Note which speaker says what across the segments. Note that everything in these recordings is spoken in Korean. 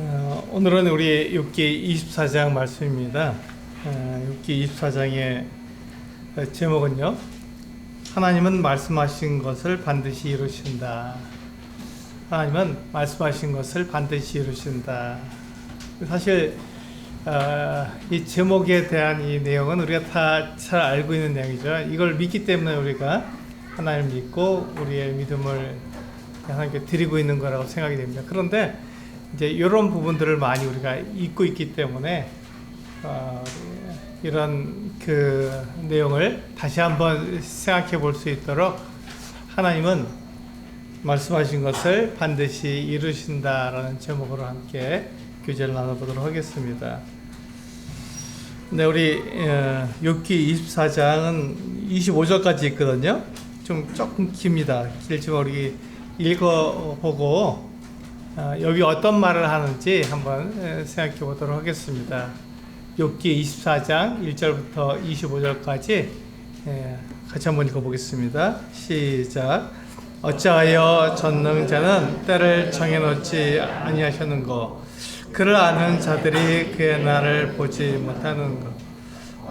Speaker 1: 오늘은 우리 욥기 24장 말씀입니다. 욥기 24장의 제목은요, 하나님은 말씀하신 것을 반드시 이루신다. 하나님은 말씀하신 것을 반드시 이루신다. 사실 이 제목에 대한 이 내용은 우리가 다 잘 알고 있는 내용이죠. 이걸 믿기 때문에 우리가 하나님을 믿고 우리의 믿음을 하나님께 드리고 있는 거라고 생각이 됩니다. 그런데 이제 이런 부분들을 많이 우리가 잊고 있기 때문에 이런 그 내용을 다시 한번 생각해 볼 수 있도록 하나님은 말씀하신 것을 반드시 이루신다라는 제목으로 함께 교제를 나눠보도록 하겠습니다. 네, 우리 욥기 24장은 25절까지 있거든요. 조금 깁니다. 길지만 우리 읽어보고 여기 어떤 말을 하는지 한번 생각해 보도록 하겠습니다. 욥기 24장 1절부터 25절까지 같이 한번 읽어보겠습니다. 시작. 어찌하여 전능자는 때를 정해놓지 아니하셨는고, 그를 아는 자들이 그의 날을 보지 못하는고,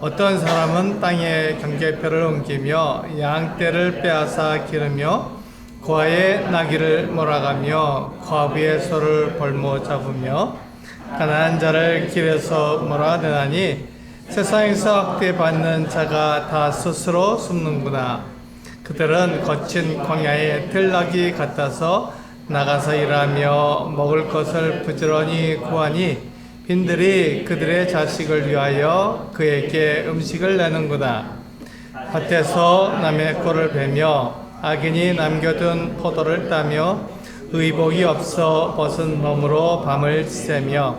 Speaker 1: 어떤 사람은 땅에 경계표를 옮기며 양떼를 빼앗아 기르며 고아의 나귀를 몰아가며 과부의 소를 볼모 잡으며 가난한 자를 길에서 몰아내나니, 세상에서 학대받는 자가 다 스스로 숨는구나. 그들은 거친 광야의 들나귀 같아서 나가서 일하며 먹을 것을 부지런히 구하니 빈들이 그들의 자식을 위하여 그에게 음식을 내는구나. 밭에서 남의 꼴을 베며 악인이 남겨둔 포도를 따며 의복이 없어 벗은 몸으로 밤을 새며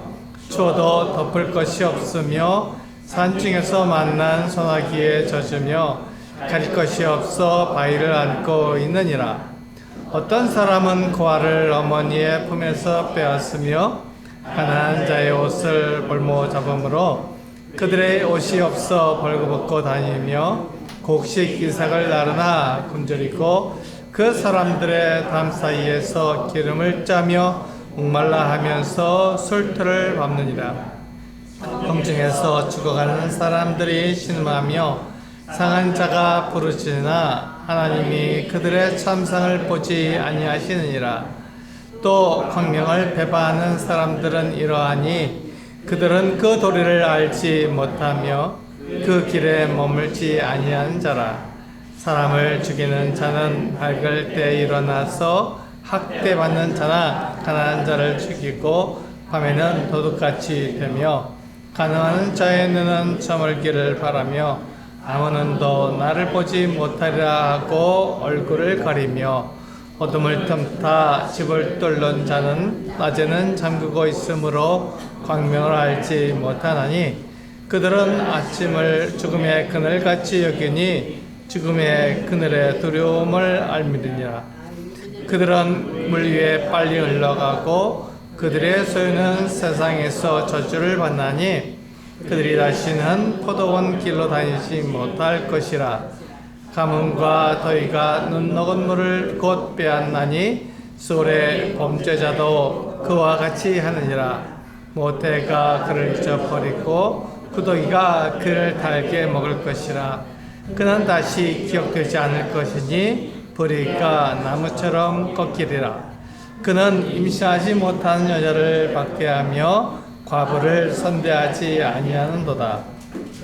Speaker 1: 추워도 덮을 것이 없으며 산중에서 만난 소나기에 젖으며 가릴 것이 없어 바위를 안고 있느니라. 어떤 사람은 고아를 어머니의 품에서 빼앗으며 가난한 자의 옷을 볼모 잡음으로 그들의 옷이 없어 벌거벗고 다니며 곡식 이삭을 나르나 굶주리고 그 사람들의 담 사이에서 기름을 짜며 목말라 하면서 술틀을 밟느니라. 공중에서 죽어가는 사람들이 신음하며 상한 자가 부르짖으나 하나님이 그들의 참상을 보지 아니하시느니라. 또 광명을 배반하는 사람들은 이러하니 그들은 그 도리를 알지 못하며 그 길에 머물지 아니한 자라. 사람을 죽이는 자는 밝을 때 일어나서 학대받는 자나 가난한 자를 죽이고 밤에는 도둑같이 되며 간음하는 자의 눈은 저물기를 바라며 아무 눈도 나를 보지 못하리라 하고 얼굴을 가리며 어둠을 틈타 집을 뚫는 자는 낮에는 잠그고 있으므로 광명을 알지 못하나니, 그들은 아침을 죽음의 그늘같이 여기니 죽음의 그늘의 두려움을 알미르니라. 그들은 물 위에 빨리 흘러가고 그들의 소유는 세상에서 저주를 받나니 그들이 다시는 포도원 길로 다니지 못할 것이라. 가뭄과 더위가 눈 녹은 물을 곧 빼앗나니 소래 범죄자도 그와 같이 하느니라. 모태가 그를 잊어버리고 구더기가 그를 달게 먹을 것이라. 그는 다시 기억되지 않을 것이니 뿌리가 나무처럼 꺾이리라. 그는 임신하지 못한 여자를 박해하며 과부를 선대하지 아니하는도다.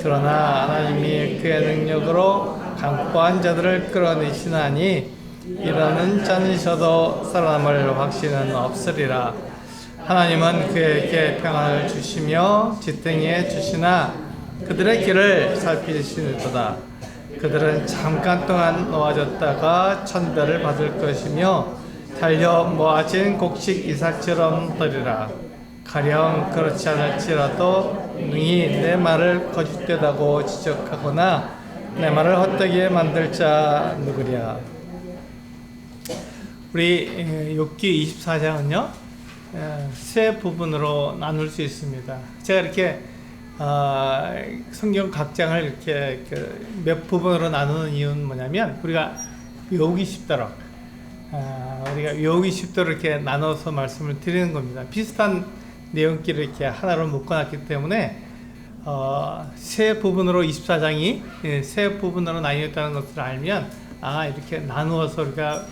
Speaker 1: 그러나 하나님이 그의 능력으로 강포한 자들을 끌어내시나니 이러는 자니셔도 살아남을 확신은 없으리라. 하나님은 그에게 평안을 주시며 지탱해 주시나 그들의 길을 살피시는도다. 그들은 잠깐 동안 놓아졌다가 천대를 받을 것이며 달려 모아진 곡식 이삭처럼 되리라. 가령 그렇지 않을지라도 능히 내 말을 거짓되다고 지적하거나 내 말을 헛되게 만들 자 누구랴. 우리 욥기 24장은요 세 부분으로 나눌 수 있습니다. 제가 이렇게 성경 각 장을 이렇게 몇 부분으로 나누는 이유는 뭐냐면 우리가 외우기 쉽도록 이렇게 나눠서 말씀을 드리는 겁니다. 비슷한 내용끼를 이렇게 하나로 묶어놨기 때문에 세 부분으로 24장이 세 부분으로 나뉘었다는 것을 알면 이렇게 나누어서 우리가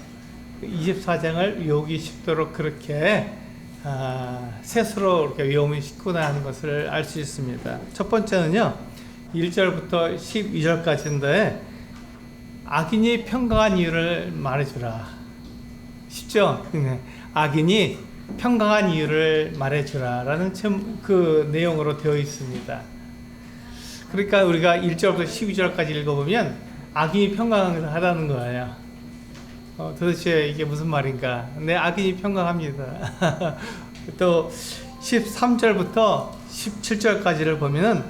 Speaker 1: 24장을 외우기 쉽도록 그렇게 셋으로 이렇게 외우면 쉽구나 하는 것을 알 수 있습니다. 첫 번째는요, 1절부터 12절까지인데 악인이 평강한 이유를 말해주라. 쉽죠? 악인이 평강한 이유를 말해주라 라는 그 내용으로 되어 있습니다. 그러니까 우리가 1절부터 12절까지 읽어보면 악인이 평강하다는 거예요. 도대체 이게 무슨 말인가? 네, 악인이 평강합니다. 또 13절부터 17절까지를 보면은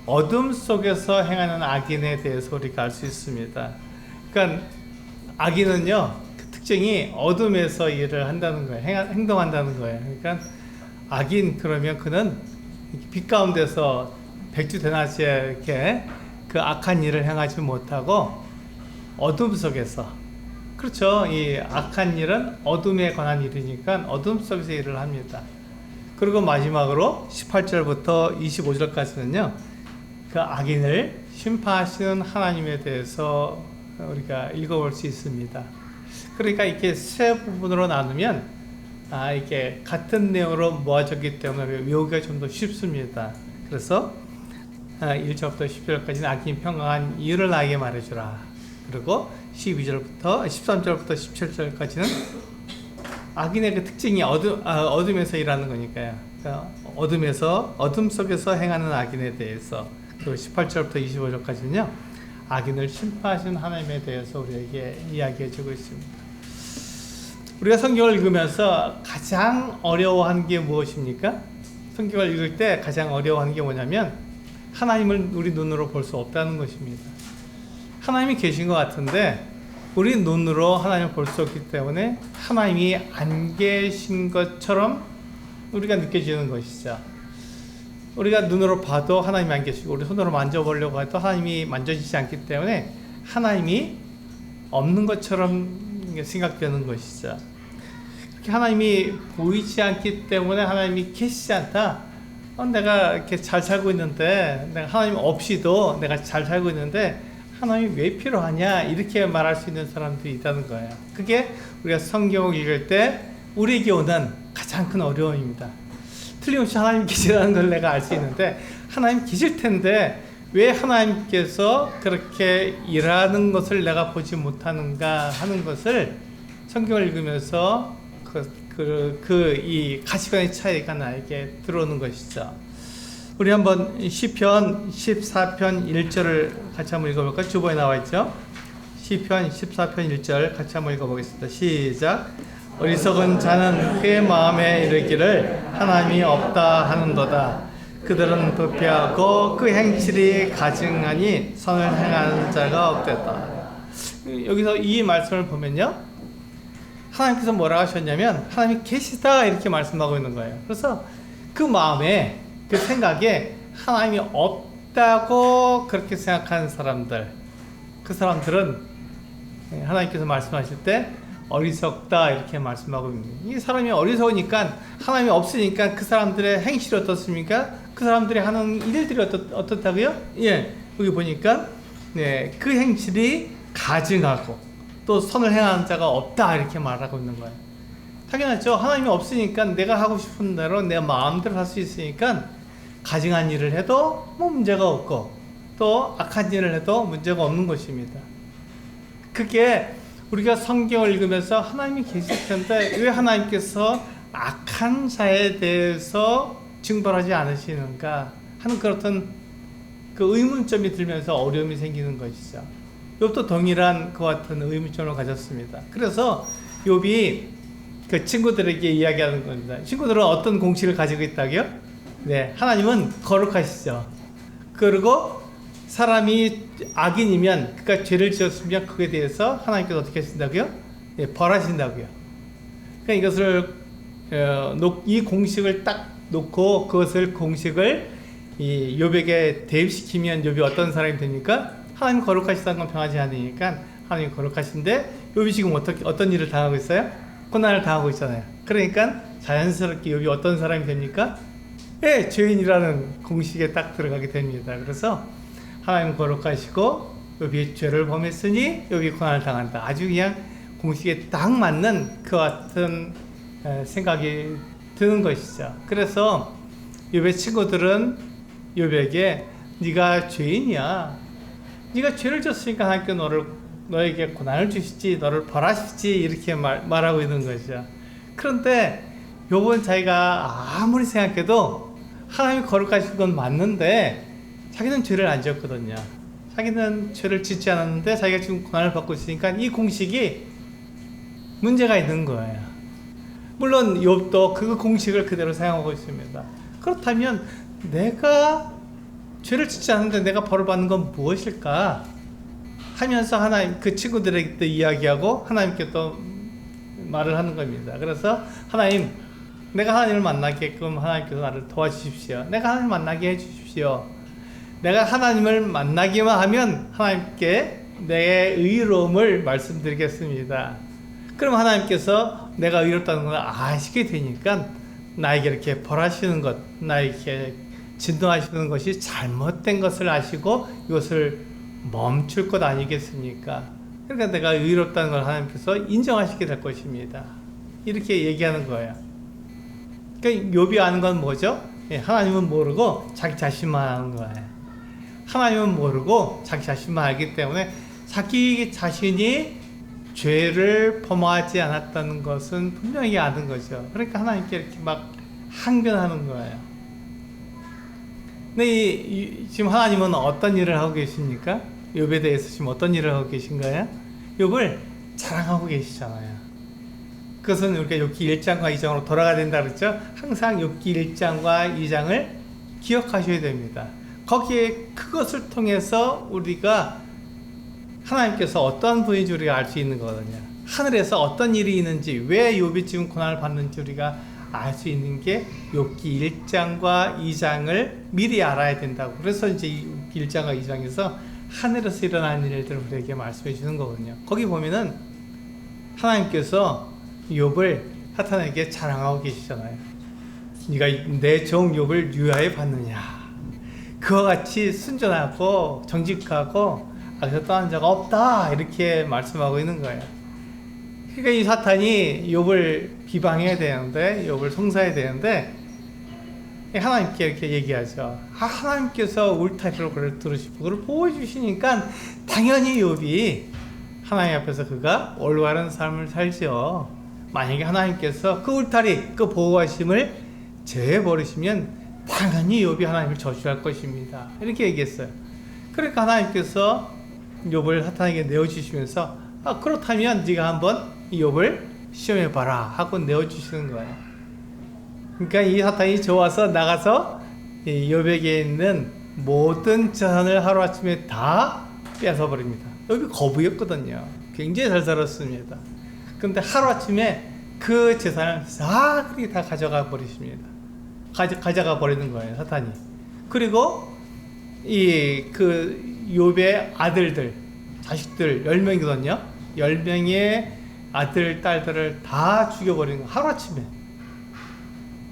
Speaker 1: 어둠 속에서 행하는 악인에 대해서 우리가 알 수 있습니다. 그러니까 악인은요, 그 특징이 어둠에서 일을 한다는 거예요. 행동한다는 거예요. 그러니까 악인 그러면 그는 빛 가운데서 백주대낮에 이렇게 그 악한 일을 행하지 못하고 어둠 속에서, 그렇죠. 이 악한 일은 어둠에 관한 일이니까 어둠 속에서 일을 합니다. 그리고 마지막으로 18절부터 25절까지는요, 그 악인을 심판하시는 하나님에 대해서 우리가 읽어볼 수 있습니다. 그러니까 이렇게 세 부분으로 나누면 이렇게 같은 내용으로 모아졌기 때문에 외우기가 좀 더 쉽습니다. 그래서 1절부터 10절까지는 악인이 평강한 이유를 나에게 말해주라. 그리고 13절부터 17절까지는 악인의 그 특징이 어둠에서 일하는 거니까요. 그러니까 어둠 속에서 행하는 악인에 대해서, 그리고 18절부터 25절까지는요, 악인을 심판하시는 하나님에 대해서 우리에게 이야기해주고 있습니다. 우리가 성경을 읽으면서 가장 어려워하는 게 무엇입니까? 성경을 읽을 때 가장 어려워하는 게 뭐냐면 하나님을 우리 눈으로 볼 수 없다는 것입니다. 하나님이 계신 것 같은데 우리 눈으로 하나님을 볼 수 없기 때문에 하나님이 안 계신 것처럼 우리가 느껴지는 것이죠. 우리가 눈으로 봐도 하나님이 안 계시고, 우리 손으로 만져보려고 해도 하나님이 만져지지 않기 때문에 하나님이 없는 것처럼 생각되는 것이죠. 그렇게 하나님이 보이지 않기 때문에 하나님이 계시지 않다. 내가 이렇게 잘 살고 있는데, 내가 하나님 없이도 내가 잘 살고 있는데 하나님이 왜 필요하냐, 이렇게 말할 수 있는 사람들이 있다는 거예요. 그게 우리가 성경을 읽을 때 우리에게 오는 가장 큰 어려움입니다. 틀림없이 하나님 계시다는 걸 내가 알 수 있는데, 하나님 계실 텐데 왜 하나님께서 그렇게 일하는 것을 내가 보지 못하는가 하는 것을 성경을 읽으면서 이 가치관의 차이가 나에게 들어오는 것이죠. 우리 한번 시편 14편 1절을 같이 한번 읽어볼까요? 주보에 나와 있죠. 시편 14편 1절 같이 한번 읽어보겠습니다. 시작. 어리석은 자는 그의 마음에 이르기를 하나님이 없다 하는도다. 그들은 부패하고 그 행실이 가증하니 선을 행하는 자가 없겠다. 여기서 이 말씀을 보면요, 하나님께서 뭐라 하셨냐면 하나님이 계시다 이렇게 말씀하고 있는 거예요. 그래서 그 마음에, 그 생각에 하나님이 없다고 그렇게 생각하는 사람들, 그 사람들은 하나님께서 말씀하실 때 어리석다 이렇게 말씀하고 있습니다. 이 사람이 어리석으니까, 하나님이 없으니까 그 사람들의 행실이 어떻습니까? 그 사람들이 하는 일들이 어떻다고요? 예, 여기 보니까 그 행실이 가증하고 또 선을 행하는 자가 없다 이렇게 말하고 있는 거예요. 당연하죠. 하나님이 없으니까 내가 하고 싶은 대로 내 마음대로 할 수 있으니까 가증한 일을 해도 뭐 문제가 없고 또 악한 일을 해도 문제가 없는 것입니다. 그게 우리가 성경을 읽으면서 하나님이 계실 텐데 왜 하나님께서 악한 자에 대해서 징벌하지 않으시는가 하는 그렇던 그 의문점이 들면서 어려움이 생기는 것이죠. 욥도 동일한 그와 같은 의문점을 가졌습니다. 그래서 욥이 그 친구들에게 이야기하는 겁니다. 친구들은 어떤 공식을 가지고 있다고요? 네, 하나님은 거룩하시죠. 그리고 사람이 악인이면, 그러니까 죄를 지었으면 그에 대해서 하나님께서 어떻게 하신다고요? 네, 벌하신다고요. 그러니까 이것을 이 공식을 딱 놓고 그것을 공식을 이 욥에게 대입시키면 욥이 어떤 사람이 됩니까? 하나님 거룩하시다는 건 변하지 않으니까 하나님 거룩하신데 욥이 지금 어떤 일을 당하고 있어요? 고난을 당하고 있잖아요. 그러니까 자연스럽게 욥이 어떤 사람이 됩니까? 예, 죄인이라는 공식에 딱 들어가게 됩니다. 그래서 하나님 거룩하시고 욥이 죄를 범했으니 욥이 고난을 당한다. 아주 그냥 공식에 딱 맞는 그 같은 생각이 드는 것이죠. 그래서 욥의 친구들은 욥에게 네가 죄인이야. 네가 죄를 졌으니까 하나님께 너에게 고난을 주시지, 너를 벌하시지, 이렇게 말하고 있는 거죠. 그런데 욥은 자기가 아무리 생각해도 하나님이 거룩하신 건 맞는데 자기는 죄를 안 지었거든요. 자기는 죄를 짓지 않았는데 자기가 지금 고난을 받고 있으니까 이 공식이 문제가 있는 거예요. 물론 욥도 그 공식을 그대로 사용하고 있습니다. 그렇다면 내가 죄를 짓지 않는데 내가 벌을 받는 건 무엇일까 하면서 하나님 그 친구들에게 또 이야기하고 하나님께 또 말을 하는 겁니다. 그래서 하나님, 내가 하나님을 만나게끔 하나님께서 나를 도와주십시오. 내가 하나님을 만나게 해주십시오. 내가 하나님을 만나기만 하면 하나님께 내 의로움을 말씀드리겠습니다. 그럼 하나님께서 내가 의롭다는 걸 아시게 되니까 나에게 이렇게 벌하시는 것, 나에게 진노하시는 것이 잘못된 것을 아시고 이것을 멈출 것 아니겠습니까? 그러니까 내가 의롭다는 걸 하나님께서 인정하시게 될 것입니다. 이렇게 얘기하는 거예요. 그러니까 욥이 아는 건 뭐죠? 하나님은 모르고 자기 자신만 아는 거예요. 하나님은 모르고 자기 자신만 알기 때문에 자기 자신이 죄를 범하지 않았다는 것은 분명히 아는 거죠. 그러니까 하나님께 이렇게 막 항변하는 거예요. 근데 지금 하나님은 어떤 일을 하고 계십니까? 욥에 대해서 지금 어떤 일을 하고 계신가요? 욥을 자랑하고 계시잖아요. 그것은 우리가 욥기 1장과 2장으로 돌아가야 된다 그랬죠? 항상 욥기 1장과 2장을 기억하셔야 됩니다. 거기에 그것을 통해서 우리가 하나님께서 어떤 분인지 우리가 알 수 있는 거거든요. 하늘에서 어떤 일이 있는지, 왜 욥이 지금 고난을 받는지 우리가 알 수 있는 게 욥기 1장과 2장을 미리 알아야 된다고. 그래서 이제 욥기 1장과 2장에서 하늘에서 일어나는 일들을 우리에게 말씀해 주는 거거든요. 거기 보면은 하나님께서 욥을 사탄에게 자랑하고 계시잖아요. 네가 내 종 욥을 유하에 받느냐. 그와 같이 순전하고 정직하고 악에서 떠난 자가 없다. 이렇게 말씀하고 있는 거예요. 그러니까 이 사탄이 욥을 비방해야 되는데, 욥을 송사해야 되는데, 하나님께 이렇게 얘기하죠. 하나님께서 울타리로 그를 들으시고 그를 보호해주시니까 당연히 욥이 하나님 앞에서 그가 올바른 삶을 살죠. 만약에 하나님께서 그 울타리, 그 보호하심을 제해버리시면 당연히 욥이 하나님을 저주할 것입니다. 이렇게 얘기했어요. 그러니까 하나님께서 욥을 사탄에게 내어주시면서 그렇다면 네가 한번 욥을 시험해봐라 하고 내어주시는 거예요. 그러니까 이 사탄이 좋아서 나가서 욥에게 있는 모든 재산을 하루아침에 다 뺏어버립니다. 욥이 거부였거든요. 굉장히 잘 살았습니다. 그런데 하루아침에 그 재산을 그렇게 다 가져가 버리십니다. 가져가 버리는 거예요, 사탄이. 그리고 그 욥의 아들들, 자식들 10명이거든요. 10명의 아들, 딸들을 다 죽여버리는 거, 하루아침에.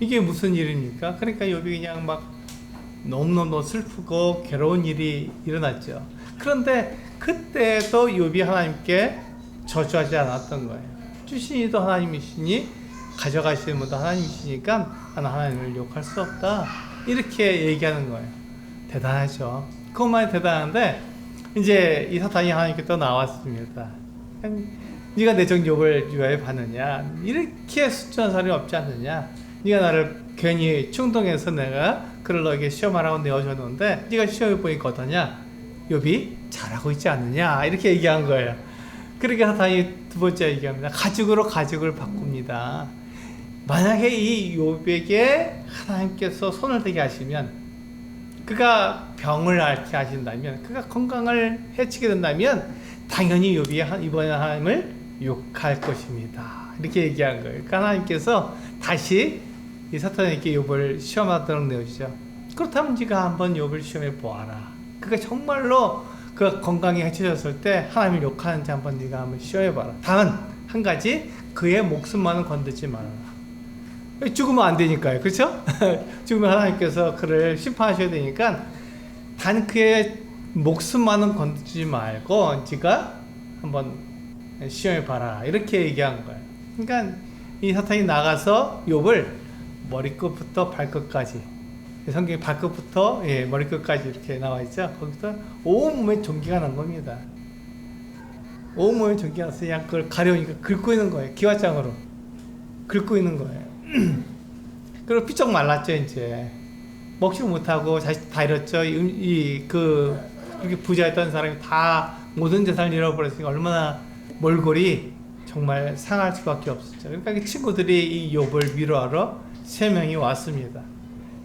Speaker 1: 이게 무슨 일입니까? 그러니까 욥이 그냥 막 너무너무 슬프고 괴로운 일이 일어났죠. 그런데 그때도 욥이 하나님께 저주하지 않았던 거예요. 주신 이도 하나님이시니 가져가시는 분도 하나님이시니까 나는 하나님을 욕할 수 없다. 이렇게 얘기하는 거예요. 대단하죠. 그것만이 대단한데 이제 이 사탄이 하나님께 또 나왔습니다. 네가 내 종 욥을 유하에 받느냐? 이렇게 순전한 사람이 없지 않느냐? 네가 나를 괜히 충동해서 내가 그를 너에게 시험하라고 내어줬는데 네가 시험해 보니까 어떠냐? 욥이 잘하고 있지 않느냐? 이렇게 얘기한 거예요. 그러니까 사탄이 두 번째 얘기합니다. 가죽으로 가죽을 바꿉니다. 만약에 이 욥에게 하나님께서 손을 대게 하시면, 그가 병을 앓게 하신다면, 그가 건강을 해치게 된다면 당연히 욥이 이번에 하나님을 욕할 것입니다. 이렇게 얘기한 거예요. 그러니까 하나님께서 다시 이 사탄에게 욥을 시험하도록 내어주죠. 그렇다면 네가 한번 욥을 시험해 보아라. 그가 정말로 그 건강이 해쳐졌을 때 하나님을 욕하는지 한번 네가 한번 시험해 봐라. 단 한 가지, 그의 목숨만은 건들지 말아라. 죽으면 안 되니까요. 그렇죠? 죽으면 하나님께서 그를 심판하셔야 되니까 단 그의 목숨만은 건드리지 말고 네가 한번 시험해 봐라. 이렇게 얘기한 거예요. 그러니까 이 사탄이 나가서 욥을 머리끝부터 발끝까지, 성경에 발끝부터 머리끝까지 이렇게 나와 있죠. 거기서 온몸에 종기가 난 겁니다. 온몸에 종기가 나서 그냥 그걸 가려우니까 긁고 있는 거예요. 기와장으로 긁고 있는 거예요. 그리고 삐쩍 말랐죠. 이제 먹지 못하고 자식 다 잃었죠. 그렇게 부자였던 사람이 다 모든 재산을 잃어버렸으니까 얼마나 몰골이 정말 상할 수밖에 없었죠. 그러니까 그 친구들이 이 욥을 위로하러 3명이 왔습니다.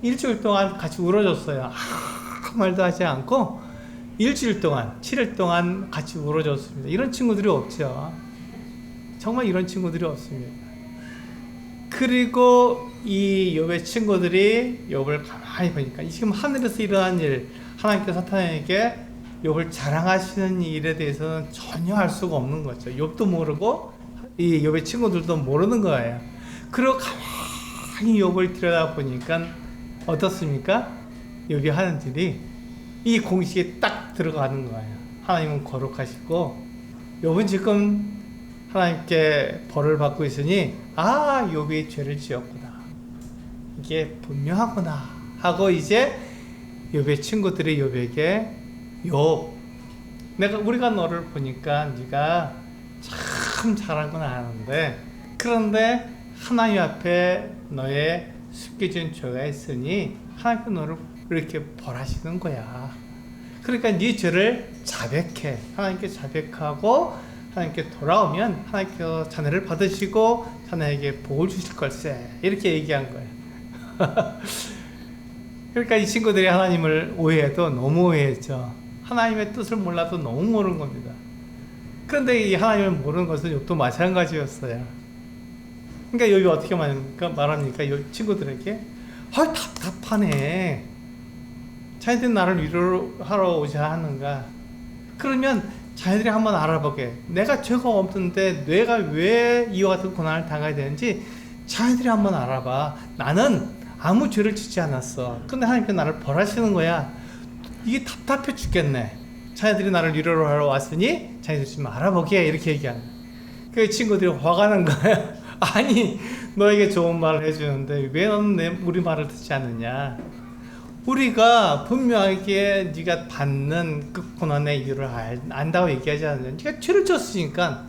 Speaker 1: 일주일 동안 같이 울어줬어요. 아무 말도 하지 않고 일주일 동안, 7일 동안 같이 울어줬습니다. 이런 친구들이 없죠. 정말 이런 친구들이 없습니다. 그리고 이 욥의 친구들이 욥을 가만히 보니까 지금 하늘에서 일어난 일, 하나님께서 사탄에게 욥을 자랑하시는 일에 대해서는 전혀 알 수가 없는 거죠. 욥도 모르고 이 욥의 친구들도 모르는 거예요. 그리고 가만히 욥을 들여다보니까 어떻습니까? 욥이 하는 일이 이 공식에 딱 들어가는 거예요. 하나님은 거룩하시고 욥은 지금 하나님께 벌을 받고 있으니 욥이 죄를 지었구나. 이게 분명하구나 하고 이제 욥의 친구들이 욥에게 욥, 우리가 너를 보니까 네가 참 잘하구나 하는데 그런데 하나님 앞에 너의 숨겨진 죄가 있으니 하나님께 너를 이렇게 벌하시는 거야. 그러니까 네 죄를 자백해. 하나님께 자백하고 하나님께 돌아오면 하나님께서 자네를 받으시고 자네에게 복을 주실 걸세. 이렇게 얘기한 거예요. 그러니까 이 친구들이 하나님을 오해해도 너무 오해했죠. 하나님의 뜻을 몰라도 너무 모르는 겁니다. 그런데 이 하나님을 모르는 것은 욥도 마찬가지였어요. 그러니까 욥이 어떻게 말합니까? 이 친구들에게 답답하네. 자기들이 나를 위로하러 오자 하는가? 그러면 자기들이 한번 알아보게. 내가 죄가 없는데 내가 왜 이와 같은 고난을 당해야 되는지 자기들이 한번 알아봐. 나는 아무 죄를 짓지 않았어. 근데 하나님께서 나를 벌하시는 거야. 이게 답답해 죽겠네. 자기들이 나를 위로를 하러 왔으니 자기들이 좀 알아보게. 이렇게 얘기하는 거야. 그 친구들이 화가 난 거야. 아니 너에게 좋은 말을 해주는데 왜 너는 우리 말을 듣지 않느냐. 우리가 분명하게 네가 받는 그 고난의 이유를 안다고 얘기하지 않느냐. 네가 죄를 졌으니까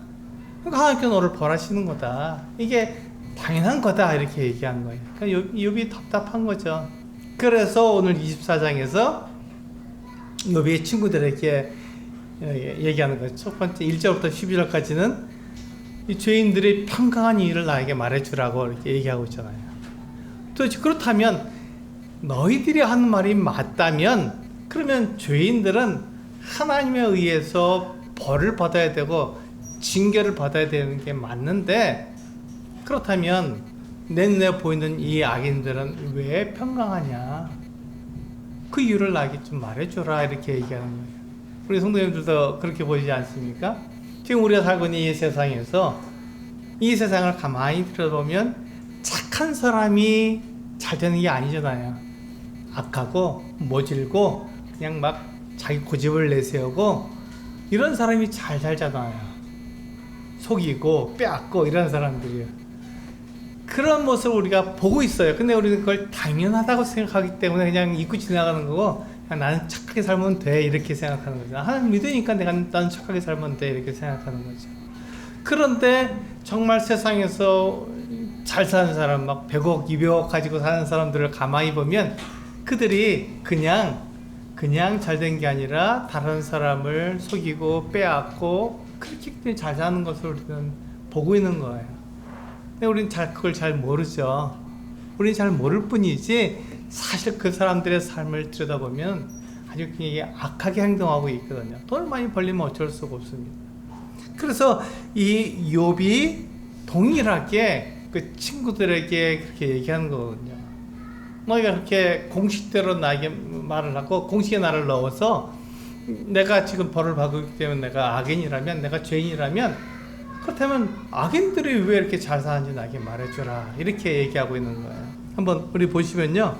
Speaker 1: 그러니까 하나님께서 너를 벌하시는 거다. 이게 당연한 거다. 이렇게 얘기한 거예요. 그러니까 욥이 답답한 거죠. 그래서 오늘 24장에서 욥의 친구들에게 얘기하는 거죠. 첫 번째 1절부터 12절까지는 이 죄인들의 평강한 일을 나에게 말해주라고 이렇게 얘기하고 있잖아요. 도대체 그렇다면 너희들이 하는 말이 맞다면 그러면 죄인들은 하나님에 의해서 벌을 받아야 되고 징계를 받아야 되는 게 맞는데 그렇다면 내 눈에 보이는 이 악인들은 왜 평강하냐? 그 이유를 나에게 좀 말해줘라. 이렇게 얘기하는 거예요. 우리 성도님들도 그렇게 보이지 않습니까? 지금 우리가 살고 있는 이 세상에서 이 세상을 가만히 들여다보면 착한 사람이 잘 되는 게 아니잖아요. 악하고 모질고 그냥 막 자기 고집을 내세우고 이런 사람이 잘 살잖아요. 속이고 빼앗고 이런 사람들이요. 그런 모습을 우리가 보고 있어요. 근데 우리는 그걸 당연하다고 생각하기 때문에 그냥 잊고 지나가는 거고 그냥 나는 착하게 살면 돼 이렇게 생각하는 거죠. 하나님 믿으니까 나는 착하게 살면 돼 이렇게 생각하는 거죠. 그런데 정말 세상에서 잘 사는 사람 막 100억, 200억 가지고 사는 사람들을 가만히 보면 그들이 그냥 잘 된 게 아니라 다른 사람을 속이고 빼앗고 그렇게 잘 사는 것을 우리는 보고 있는 거예요. 근데 우리는 그걸 잘 모르죠. 우리는 잘 모를 뿐이지 사실 그 사람들의 삶을 들여다보면 아주 그냥 악하게 행동하고 있거든요. 돈을 많이 벌리면 어쩔 수가 없습니다. 그래서 이 욥이 동일하게 그 친구들에게 그렇게 얘기하는 거거든요. 너희가 그렇게 공식대로 나에게 말을 하고 공식에 나를 넣어서 내가 지금 벌을 받고 있기 때문에 내가 악인이라면 내가 죄인이라면 그렇다면 악인들이 왜 이렇게 잘 사는지 나에게 말해주라, 이렇게 얘기하고 있는 거예요. 한번 우리 보시면요,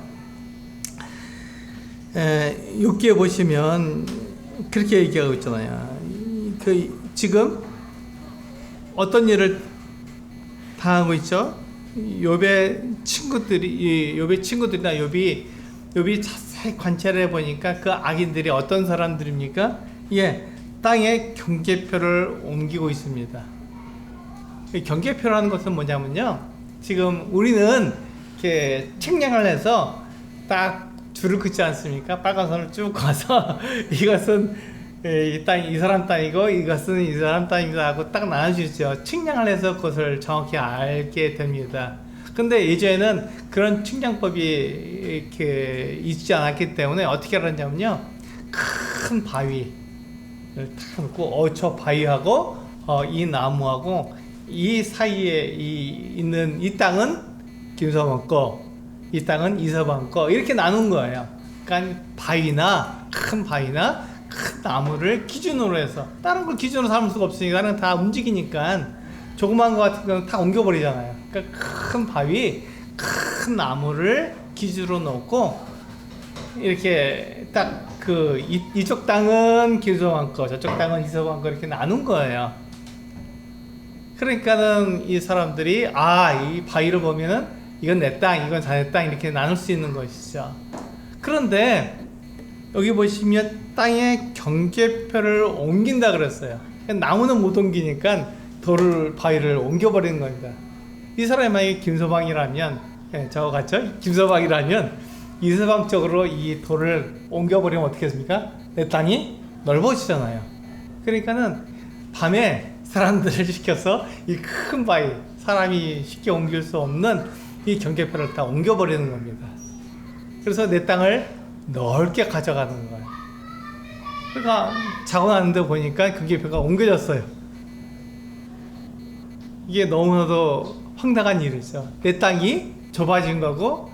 Speaker 1: 욥기에 보시면 그렇게 얘기하고 있잖아요. 지금 어떤 일을 당하고 있죠? 욥의 친구들이나 욥이 자세히 관찰해 보니까 그 악인들이 어떤 사람들입니까? 땅에 경계표를 옮기고 있습니다. 경계표라는 것은 뭐냐면요, 지금 우리는 이렇게 측량을 해서 딱 줄을 긋지 않습니까? 빨간 선을 쭉 가서 이것은 이 땅이 이 사람 땅이고 이것은 이 사람 땅입니다 하고 딱 나눠주죠. 측량을 해서 그것을 정확히 알게 됩니다. 근데 예전에는 그런 측량법이 이렇게 있지 않았기 때문에 어떻게 알았냐면요, 큰 바위를 딱 놓고 저 바위하고 이 나무하고 이 사이에 있는 이 땅은 김서방 거, 이 땅은 이서방 거, 이렇게 나눈 거예요. 그러니까 큰 바위나 큰 나무를 기준으로 해서, 다른 걸 기준으로 삼을 수가 없으니까 다른 다 움직이니까 조그만 거 같은 경우는 다 옮겨버리잖아요. 그러니까 큰 바위, 큰 나무를 기준으로 놓고 이렇게 딱 이쪽 땅은 김서방 거, 저쪽 땅은 이서방 거, 이렇게 나눈 거예요. 그러니까는 이 사람들이 이 바위를 보면은 이건 내 땅, 이건 자네 땅, 이렇게 나눌 수 있는 것이죠. 그런데 여기 보시면 땅에 경계표를 옮긴다 그랬어요. 나무는 못 옮기니까 바위를 옮겨버리는 겁니다. 이 사람이 만약에 김서방이라면, 저거 같죠? 김서방이라면 이서방 쪽으로 이 돌을 옮겨버리면 어떻게 했습니까? 내 땅이 넓어지잖아요. 그러니까는 밤에 사람들을 시켜서 이 큰 바위, 사람이 쉽게 옮길 수 없는 이 경계표를 다 옮겨버리는 겁니다. 그래서 내 땅을 넓게 가져가는 거예요. 그러니까 자고 나는데 보니까 경계표가 옮겨졌어요. 이게 너무나도 황당한 일이죠. 내 땅이 좁아진 거고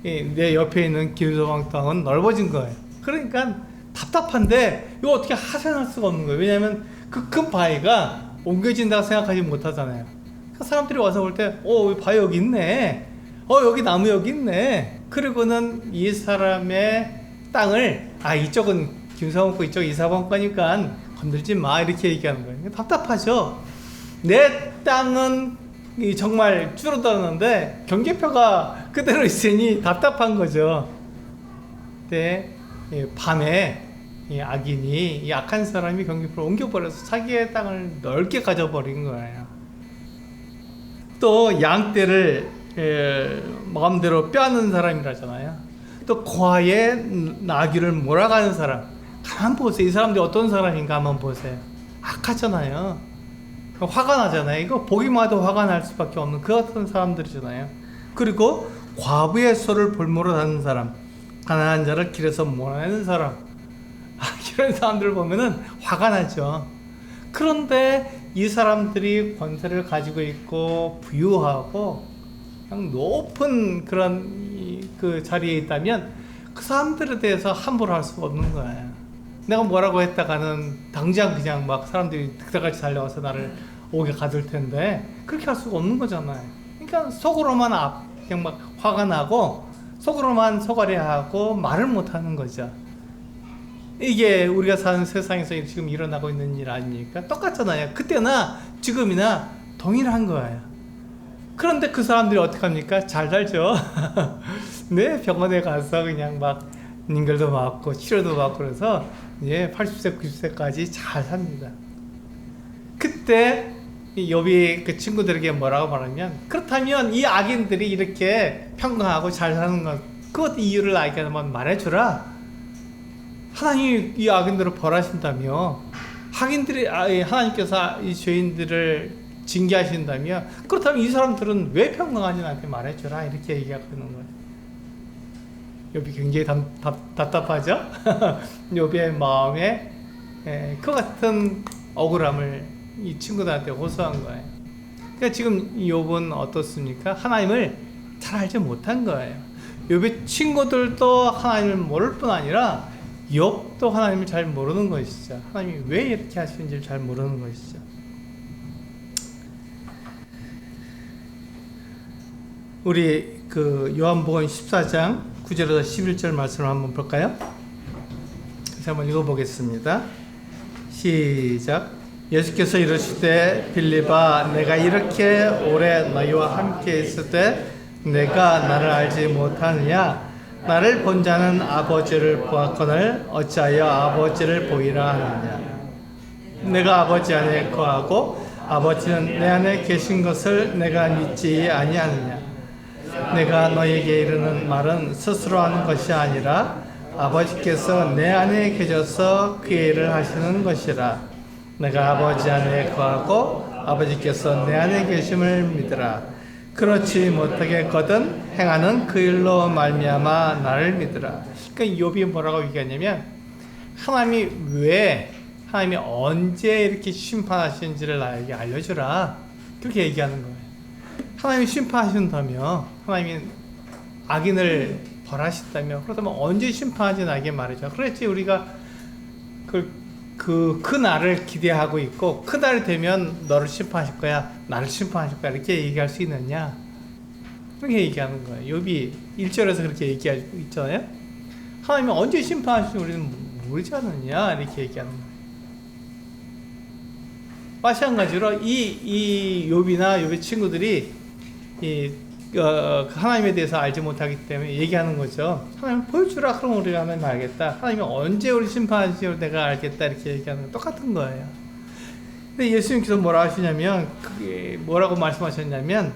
Speaker 1: 내 옆에 있는 김서방 땅은 넓어진 거예요. 그러니까 답답한데 이거 어떻게 하산할 수가 없는 거예요. 왜냐하면 그 큰 바위가 옮겨진다고 생각하지 못하잖아요. 그러니까 사람들이 와서 볼 때 바위 여기 있네, 여기 나무 여기 있네, 그리고는 이 사람의 땅을 이쪽은 김서방 거, 이쪽 이서방 거니까 건들지 마, 이렇게 얘기하는 거예요. 답답하죠. 내 땅은 정말 줄어들었는데 경계표가 그대로 있으니 답답한 거죠. 근데 밤에 이 악인이, 이 악한 사람이 경계표를 옮겨버려서 자기의 땅을 넓게 가져버린 거예요. 또 양떼를 마음대로 빼앗는 사람이라잖아요. 또 고아의 나귀를 몰아가는 사람, 가만 보세요. 이 사람들이 어떤 사람인가 한번 보세요. 악하잖아요. 화가 나잖아요. 이거 보기만 해도 화가 날 수밖에 없는 그 같은 사람들이잖아요. 그리고 과부의 소를 볼모로 하는 사람, 가난한 자를 길에서 몰아내는 사람, 이런 사람들 보면은 화가 나죠. 그런데 이 사람들이 권세를 가지고 있고 부유하고 그냥 높은 그런 그 자리에 있다면 그 사람들에 대해서 함부로 할 수가 없는 거예요. 내가 뭐라고 했다가는 당장 그냥 막 사람들이 득달같이 달려와서 나를 오게 가둘 텐데 그렇게 할 수가 없는 거잖아요. 그러니까 속으로만 그냥 막 화가 나고 속으로만 속아려하고 말을 못 하는 거죠. 이게 우리가 사는 세상에서 지금 일어나고 있는 일 아닙니까? 똑같잖아요. 그때나 지금이나 동일한 거예요. 그런데 그 사람들이 어떻게 합니까? 잘 살죠. 네, 병원에 가서 그냥 막 인결도 맞고 치료도 받고 그래서 80세, 90세까지 잘 삽니다. 그때 욥이 그 친구들에게 뭐라고 말하면, 그렇다면 이 악인들이 이렇게 평강하고 잘 사는 것, 그것 이유를 나에게 한번 말해주라. 하나님이 이 악인들을 벌하신다며, 하나님께서 이 죄인들을 징계하신다며, 그렇다면 이 사람들은 왜 평강한지 나한테 말해주라, 이렇게 얘기하고 있는 거예요. 욥이 굉장히 답답하죠? 욥의 마음에 그 같은 억울함을 이 친구들한테 호소한 거예요. 그러니까 지금 욥은 어떻습니까? 하나님을 잘 알지 못한 거예요. 욥의 친구들도 하나님을 모를 뿐 아니라 욥도 하나님을 잘 모르는 것이죠. 하나님이 왜 이렇게 하시는지를 잘 모르는 것이죠. 우리 그 요한복음 14장 9절에서 11절 말씀을 한번 볼까요? 다시 한번 읽어보겠습니다. 시작. 예수께서 이르시되 빌립아 내가 이렇게 오래 너희와 함께 있을 때 내가 나를 알지 못하느냐? 나를 본 자는 아버지를 보았거늘 어찌하여 아버지를 보이라 하느냐? 내가 아버지 안에 거하고 아버지는 내 안에 계신 것을 내가 믿지 아니하느냐? 내가 너에게 이르는 말은 스스로 하는 것이 아니라 아버지께서 내 안에 계셔서 그 일을 하시는 것이라. 내가 아버지 안에 거하고 아버지께서 내 안에 계심을 믿으라. 그렇지 못하겠거든 행하는 그 일로 말미암아 나를 믿으라. 그러니까 욥이 뭐라고 얘기하냐면 하나님이 언제 이렇게 심판하시는지를 나에게 알려주라. 그렇게 얘기하는 거예요. 하나님이 심판하신다며, 하나님이 악인을 벌하신다며, 그렇다면 언제 심판하지 나에게 말해줘. 그랬지 우리가 그 날을 기대하고 있고 그 날이 되면 너를 심판하실 거야, 나를 심판하실 거야 이렇게 얘기할 수 있느냐. 그렇게 얘기하는 거예요. 욥이 1절에서 그렇게 얘기하고 있잖아요. 하나님이 언제 심판하실지 우리는 모르지 않느냐 이렇게 얘기하는 거예요. 마찬가지로 이 욥이나 욥의 친구들이 하나님에 대해서 알지 못하기 때문에 얘기하는 거죠. 하나님 보여주라. 그럼 우리가 하나님 알겠다. 하나님이 언제 우리 심판하실지 내가 알겠다. 이렇게 얘기하는 건 똑같은 거예요. 근데 예수님께서 뭐라 하시냐면, 그게 뭐라고 말씀하셨냐면,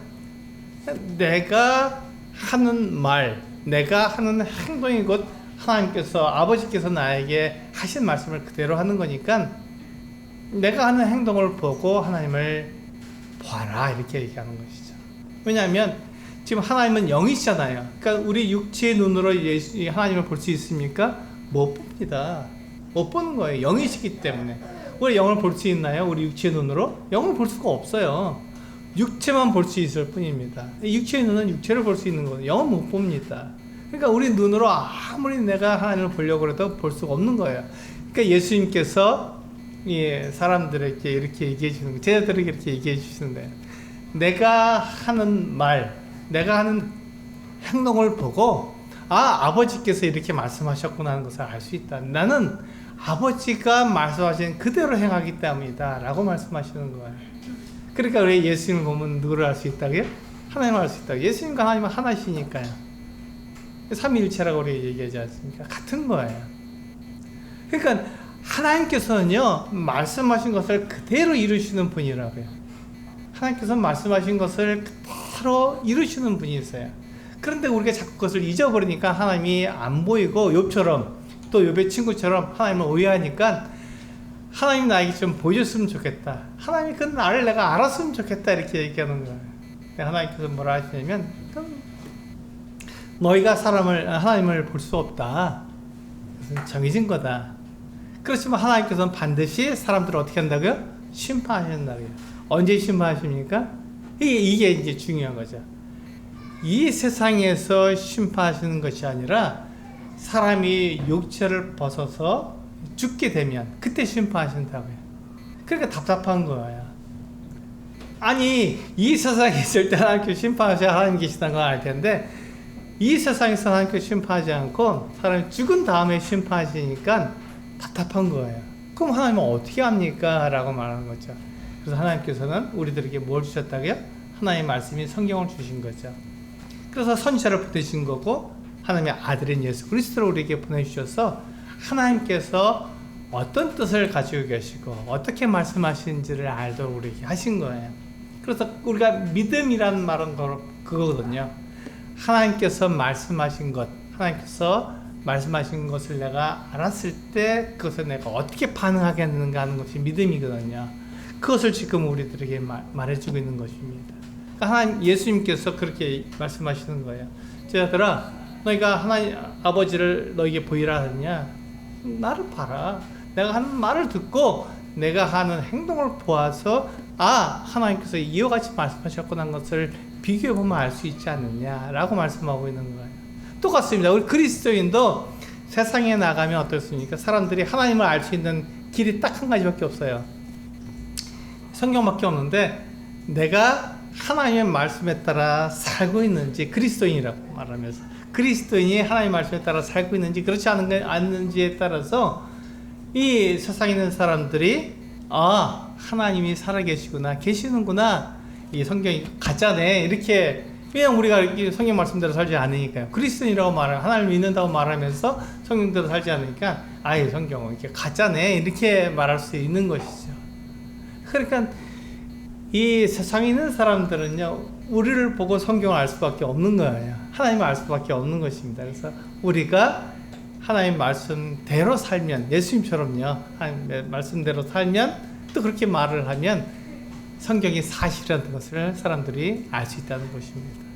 Speaker 1: 내가 하는 말, 내가 하는 행동이 곧 하나님께서, 아버지께서 나에게 하신 말씀을 그대로 하는 거니까 내가 하는 행동을 보고 하나님을 봐라 이렇게 얘기하는 것이죠. 왜냐하면 지금 하나님은 영이시잖아요. 그러니까 우리 육체의 눈으로 하나님을 볼 수 있습니까? 못 봅니다. 못 보는 거예요. 영이시기 때문에. 우리 영을 볼 수 있나요? 우리 육체의 눈으로? 영을 볼 수가 없어요. 육체만 볼 수 있을 뿐입니다. 육체의 눈은 육체를 볼 수 있는 거예요. 영은 못 봅니다. 그러니까 우리 눈으로 아무리 내가 하나님을 보려고 해도 볼 수가 없는 거예요. 그러니까 예수님께서 사람들에게 이렇게 얘기해 주시는 거예요. 제자들에게 이렇게 얘기해 주시는 거예요. 내가 하는 말, 내가 하는 행동을 보고 아버지께서 이렇게 말씀하셨구나 하는 것을 알 수 있다. 나는 아버지가 말씀하신 그대로 행하기 때문이다 라고 말씀하시는 거예요. 그러니까 왜 예수님을 보면 누구를 알 수 있다고요? 하나님을 알 수 있다고. 예수님과 하나님은 하나시니까요. 삼위일체라고 우리 얘기하지 않습니까? 같은 거예요. 그러니까 하나님께서는요, 말씀하신 것을 그대로 이루시는 분이라고요. 하나님께서 말씀하신 것을 그대로 이루시는 분이세요. 그런데 우리가 자꾸 그것을 잊어버리니까 하나님이 안 보이고, 욥처럼 또 욥의 친구처럼 하나님을 오해하니까 하나님 나에게 좀 보여줬으면 좋겠다. 하나님이 그 나를 내가 알았으면 좋겠다 이렇게 얘기하는 거예요. 하나님께서 뭐라 하시냐면, 너희가 하나님을 볼 수 없다. 정해진 거다. 그렇지만 하나님께서는 반드시 사람들을 어떻게 한다고요? 심판하신다고요. 언제 심판하십니까? 이게 이제 중요한 거죠. 이 세상에서 심판하시는 것이 아니라 사람이 육체를 벗어서 죽게 되면 그때 심판하신다고요. 그러니까 답답한 거예요. 아니 이 세상에 있을 때 하나님께서 심판하셔야 하나님 계시다는 걸 알 텐데 이 세상에서 하나님께서 심판하지 않고 사람이 죽은 다음에 심판하시니까 답답한 거예요. 그럼 하나님은 어떻게 합니까? 라고 말하는 거죠. 그래서 하나님께서는 우리들에게 뭘 주셨다고요? 하나님의 말씀이 성경을 주신 거죠. 그래서 선지자를 보내신 거고 하나님의 아들인 예수 그리스도를 우리에게 보내주셔서 하나님께서 어떤 뜻을 가지고 계시고 어떻게 말씀하시는지를 알도록 우리에게 하신 거예요. 그래서 우리가 믿음이라는 말은 그거거든요. 하나님께서 말씀하신 것, 하나님께서 말씀하신 것을 내가 알았을 때 그것을 내가 어떻게 반응하겠는가 하는 것이 믿음이거든요. 그것을 지금 우리들에게 말해주고 있는 것입니다. 그러니까 하나님 예수님께서 그렇게 말씀하시는 거예요. 제자들아, 너희가 하나님 아버지를 너에게 보이라 하느냐? 나를 봐라. 내가 하는 말을 듣고 내가 하는 행동을 보아서 하나님께서 이와 같이 말씀하셨구나 하는 것을 비교해보면 알 수 있지 않느냐라고 말씀하고 있는 거예요. 똑같습니다. 우리 그리스도인도 세상에 나가면 어떻습니까? 사람들이 하나님을 알 수 있는 길이 딱 한 가지밖에 없어요. 성경밖에 없는데 내가 하나님의 말씀에 따라 살고 있는지, 그리스도인이라고 말하면서 그리스도인이 하나님의 말씀에 따라 살고 있는지 그렇지 않는지에 따라서 이 세상에 있는 사람들이 하나님이 살아계시구나, 계시는구나, 이 성경이 가짜네, 이렇게. 왜냐면 우리가 성경 말씀대로 살지 않으니까요. 그리스도인이라고 말하면, 하나님을 믿는다고 말하면서 성경대로 살지 않으니까 이 성경은 이렇게 가짜네, 이렇게 말할 수 있는 것이죠. 그러니까 이 세상에 있는 사람들은요, 우리를 보고 성경을 알 수밖에 없는 거예요. 하나님을 알 수밖에 없는 것입니다. 그래서 우리가 하나님 말씀대로 살면, 예수님처럼요, 하나님 말씀대로 살면, 또 그렇게 말을 하면 성경이 사실이라는 것을 사람들이 알 수 있다는 것입니다.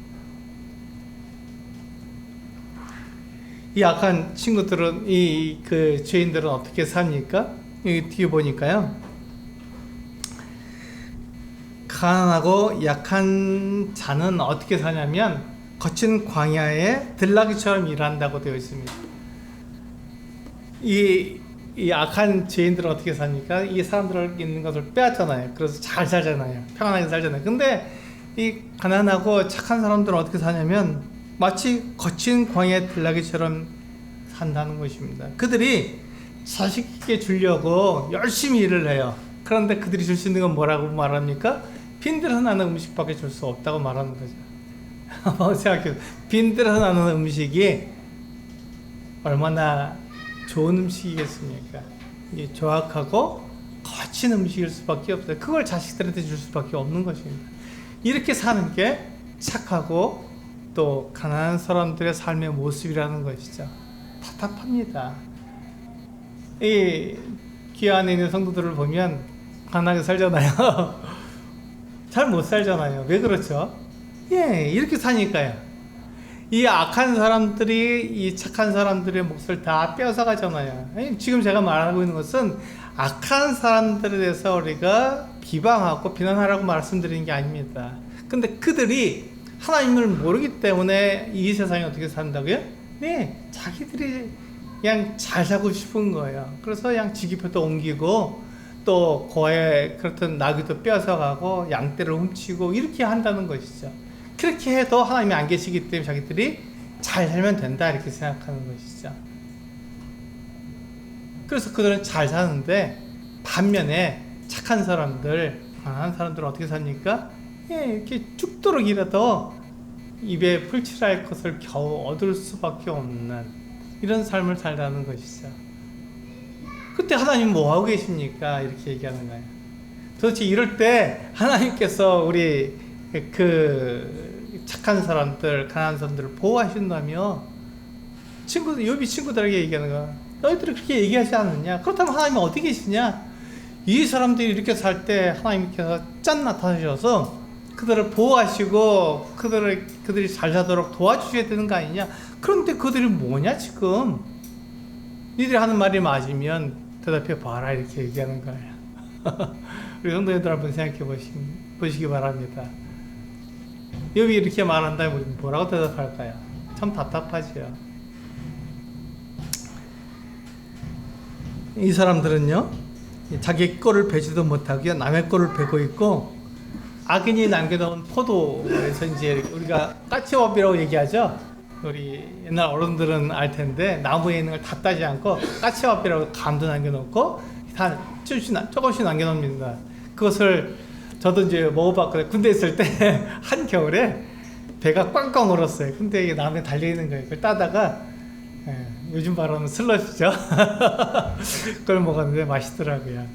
Speaker 1: 이 악한 친구들은, 그 죄인들은 어떻게 삽니까? 여기 뒤에 보니까요, 가난하고 약한 자는 어떻게 사냐면 거친 광야에 들나귀처럼 일한다고 되어 있습니다. 이 악한 죄인들은 어떻게 삽니까? 이 사람들 있는 것을 빼앗잖아요. 그래서 잘 살잖아요. 평안하게 살잖아요. 근데 이 가난하고 착한 사람들은 어떻게 사냐면 마치 거친 광야의 들나귀처럼 산다는 것입니다. 그들이 자식 있게 주려고 열심히 일을 해요. 그런데 그들이 줄 수 있는 건 뭐라고 말합니까? 빈들어 나는 음식밖에 줄 수 없다고 말하는 거죠. 한번 생각해요. 빈들어 나는 음식이 얼마나 좋은 음식이겠습니까? 이게 조악하고 거친 음식일 수밖에 없어요. 그걸 자식들한테 줄 수밖에 없는 것입니다. 이렇게 사는 게 착하고 또 가난한 사람들의 삶의 모습이라는 것이죠. 답답합니다. 이 교회 안에 있는 성도들을 보면 가난하게 살잖아요. 잘 못 살잖아요. 왜 그렇죠? 이렇게 사니까요. 이 악한 사람들이 이 착한 사람들의 몫을 다 뺏어가잖아요. 지금 제가 말하고 있는 것은 악한 사람들에 대해서 우리가 비방하고 비난하라고 말씀드리는 게 아닙니다. 근데 그들이 하나님을 모르기 때문에 이 세상에 어떻게 산다고요? 자기들이 그냥 잘 살고 싶은 거예요. 그래서 그냥 지기표도 옮기고 또 고에 그렇던 나귀도 뺏어가고 양떼를 훔치고 이렇게 한다는 것이죠. 그렇게 해도 하나님이 안 계시기 때문에 자기들이 잘 살면 된다, 이렇게 생각하는 것이죠. 그래서 그들은 잘 사는데, 반면에 착한 사람들, 가난한 사람들은 어떻게 삽니까? 이렇게 죽도록 일해도 입에 풀칠할 것을 겨우 얻을 수밖에 없는 이런 삶을 살다는 것이죠. 그때 하나님 뭐 하고 계십니까? 이렇게 얘기하는 거예요. 도대체 이럴 때 하나님께서 우리 그 착한 사람들, 가난한 사람들을 보호하신다며 욥이 친구들에게 얘기하는 거야. 너희들이 그렇게 얘기하지 않느냐? 그렇다면 하나님은 어디 계시냐? 이 사람들이 이렇게 살 때 하나님께서 짠 나타나셔서 그들을 보호하시고 그들이 잘 사도록 도와주셔야 되는 거 아니냐? 그런데 그들이 뭐냐 지금? 니들이 하는 말이 맞으면 대답해 봐라, 이렇게 얘기하는 거예요. 우리 성도님들 한번 생각해 보시기 바랍니다. 욥이 이렇게 말한다면 우리 뭐라고 대답할까요? 참 답답하죠. 이 사람들은요, 자기 꼴을 베지도 못하고요, 남의 꼴을 베고 있고, 악인이 남겨놓은 포도에서 이제 우리가 까치업이라고 얘기하죠. 우리 옛날 어른들은 알 텐데, 나무에 있는 걸 다 따지 않고 까치밥이라고 감도 남겨놓고 다 조금씩 남겨놓습니다. 그것을 저도 이제 먹어봤거든요. 군대 있을 때 한겨울에 배가 꽝꽝 얼었어요. 근데 이게 나무에 달려있는 거예요. 그걸 따다가 요즘 바로는 슬러시죠. 그걸 먹었는데 맛있더라고요.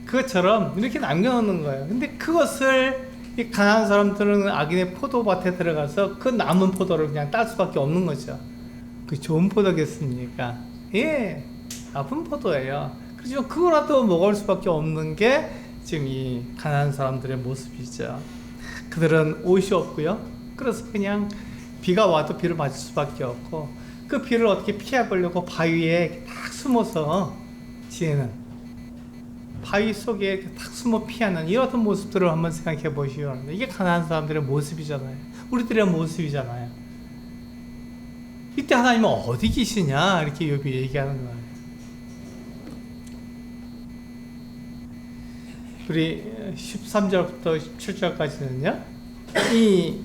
Speaker 1: 그것처럼 이렇게 남겨놓는 거예요. 근데 그것을 이 가난한 사람들은 악인의 포도밭에 들어가서 그 남은 포도를 그냥 딸 수밖에 없는 거죠. 그 좋은 포도겠습니까? 나쁜 포도예요. 그렇지만 그거라도 먹을 수밖에 없는 게 지금 이 가난한 사람들의 모습이죠. 그들은 옷이 없고요. 그래서 그냥 비가 와도 비를 맞을 수밖에 없고, 그 비를 어떻게 피해보려고 바위에 딱 숨어서 지내는, 바위 속에 딱 숨어 피하는 이런 모습들을 한번 생각해 보시기 바랍니다. 이게 가난한 사람들의 모습이잖아요. 우리들의 모습이잖아요. 이때 하나님은 어디 계시냐, 이렇게 욥이 얘기하는 거예요. 우리 13절부터 17절까지는요, 이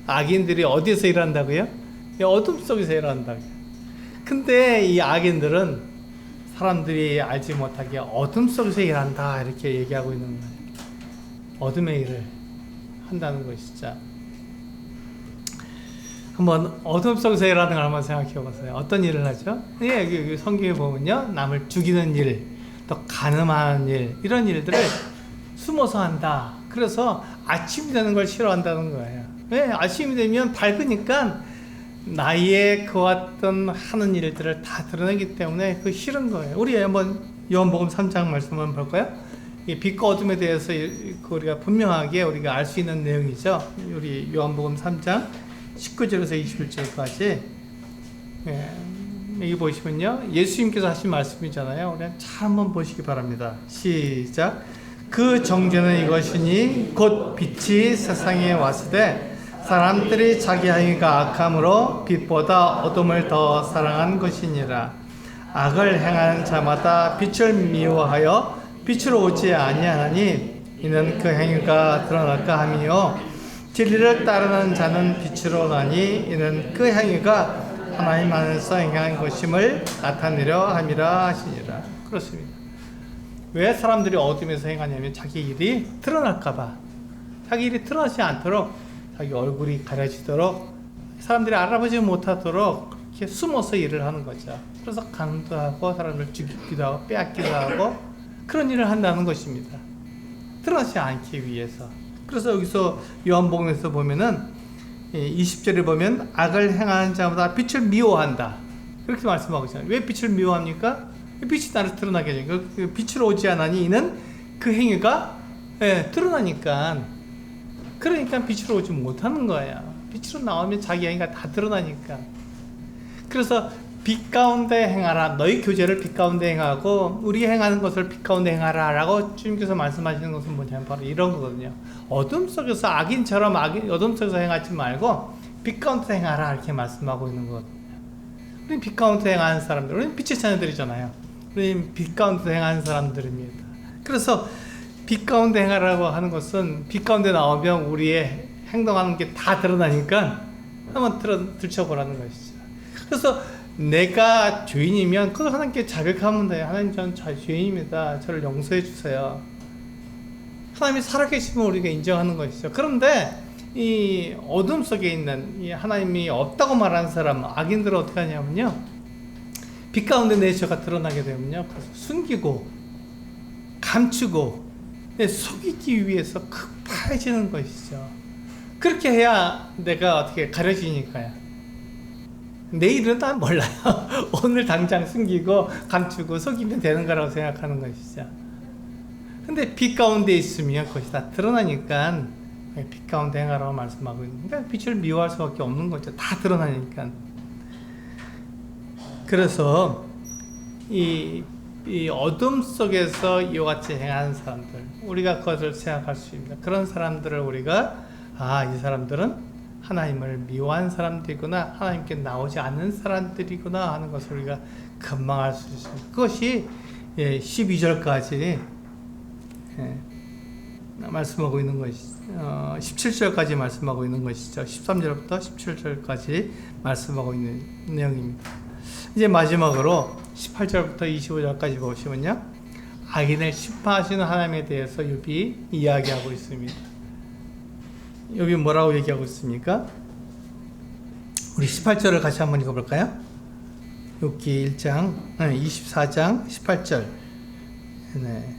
Speaker 1: 악인들이 어디서 일한다고요? 이 어둠 속에서 일한다고요. 근데 이 악인들은 사람들이 알지 못하게 어둠 속에서 일한다 이렇게 얘기하고 있는 거예요. 어둠의 일을 한다는 것이죠. 한번 어둠 속에서 일하는 걸 한번 생각해 보세요. 어떤 일을 하죠? 예, 성경에 보면요, 남을 죽이는 일, 또 간음하는 일, 이런 일들을 숨어서 한다. 그래서 아침이 되는 걸 싫어한다는 거예요. 왜? 아침이 되면 밝으니까 나의 그왔던 하는 일들을 다 드러내기 때문에 그 싫은 거예요. 우리 한번 요한복음 3장 말씀 한번 볼까요? 이 빛과 어둠에 대해서 우리가 분명하게 우리가 알 수 있는 내용이죠. 우리 요한복음 3장 19절에서 21절까지. 예, 여기 보시면요, 예수님께서 하신 말씀이잖아요. 우리 잘 한번 보시기 바랍니다. 시작. 그 정죄는 이것이니 곧 빛이 세상에 왔으되 사람들이 자기 행위가 악함으로 빛보다 어둠을 더 사랑한 것이니라. 악을 행하는 자마다 빛을 미워하여 빛으로 오지 아니하나니 이는 그 행위가 드러날까 함이요 진리를 따르는 자는 빛으로 가니 이는 그 행위가 하나님 안에서 행한 것임을 나타내려 함이라 하시니라. 그렇습니다. 왜 사람들이 어둠에서 행하냐면 자기 일이 드러날까봐, 자기 일이 드러나지 않도록, 자기 얼굴이 가려지도록, 사람들이 알아보지 못하도록 이렇게 숨어서 일을 하는 거죠. 그래서 간음도 하고 사람을 죽이기도 하고 빼앗기도 하고 그런 일을 한다는 것입니다. 드러나지 않기 위해서. 그래서 여기서 요한복음에서 보면은 20절에 보면 악을 행하는 자마다 빛을 미워한다 그렇게 말씀하고 있잖아요. 왜 빛을 미워합니까? 빛이 나를 드러나게 해주니까. 빛으로 오지 않으니 이는 그 행위가 드러나니까. 그러니까 빛으로 오지 못하는 거예요. 빛으로 나오면 자기 행위가 다 드러나니까. 그래서 빛 가운데 행하라. 너희 교제를 빛 가운데 행하고 우리 행하는 것을 빛 가운데 행하라 라고 주님께서 말씀하시는 것은 뭐냐면 바로 이런 거거든요. 어둠 속에서 악인처럼 어둠 속에서 행하지 말고 빛 가운데 행하라 이렇게 말씀하고 있는 거거든요. 우리는 빛 가운데 행하는 사람들, 우리는 빛의 자녀들이잖아요. 우리는 빛 가운데 행하는 사람들입니다. 그래서 빛 가운데 행하라고 하는 것은 빛 가운데 나오면 우리의 행동하는 게 다 드러나니까 한번 들춰보라는 것이죠. 그래서 내가 죄인이면 그걸 하나님께 자백하면 돼요. 하나님, 저는 죄인입니다. 저를 용서해 주세요. 하나님이 살아계시면 우리가 인정하는 것이죠. 그런데 이 어둠 속에 있는 이 하나님이 없다고 말하는 사람, 악인들은 어떻게 하냐면요, 빛 가운데 내 죄가 드러나게 되면요, 숨기고 감추고 속이기 위해서 급파해지는 것이죠. 그렇게 해야 내가 어떻게 가려지니까요. 내일은 난 몰라요. 오늘 당장 숨기고 감추고 속이면 되는 거라고 생각하는 것이죠. 근데 빛 가운데 있으면 그것이 다 드러나니까 빛 가운데 행하라고 말씀하고 있는, 그러니까 빛을 미워할 수밖에 없는 거죠. 다 드러나니까. 그래서 이 어둠 속에서 이와 같이 행하는 사람들, 우리가 그것을 생각할 수 있습니다. 그런 사람들을 우리가 이 사람들은 하나님을 미워한 사람들이구나, 하나님께 나오지 않는 사람들이구나 하는 것을 우리가 금방 알 수 있습니다. 그것이 12절까지 말씀하고 있는 것이죠. 17절까지 말씀하고 있는 것이죠. 13절부터 17절까지 말씀하고 있는 내용입니다. 이제 마지막으로 18절부터 25절까지 보시면요, 악인을 심판하시는 하나님에 대해서 욥이 이야기하고 있습니다. 욥이 뭐라고 얘기하고 있습니까? 우리 18절을 같이 한번 읽어볼까요? 욥기 1장 24장 18절. 네.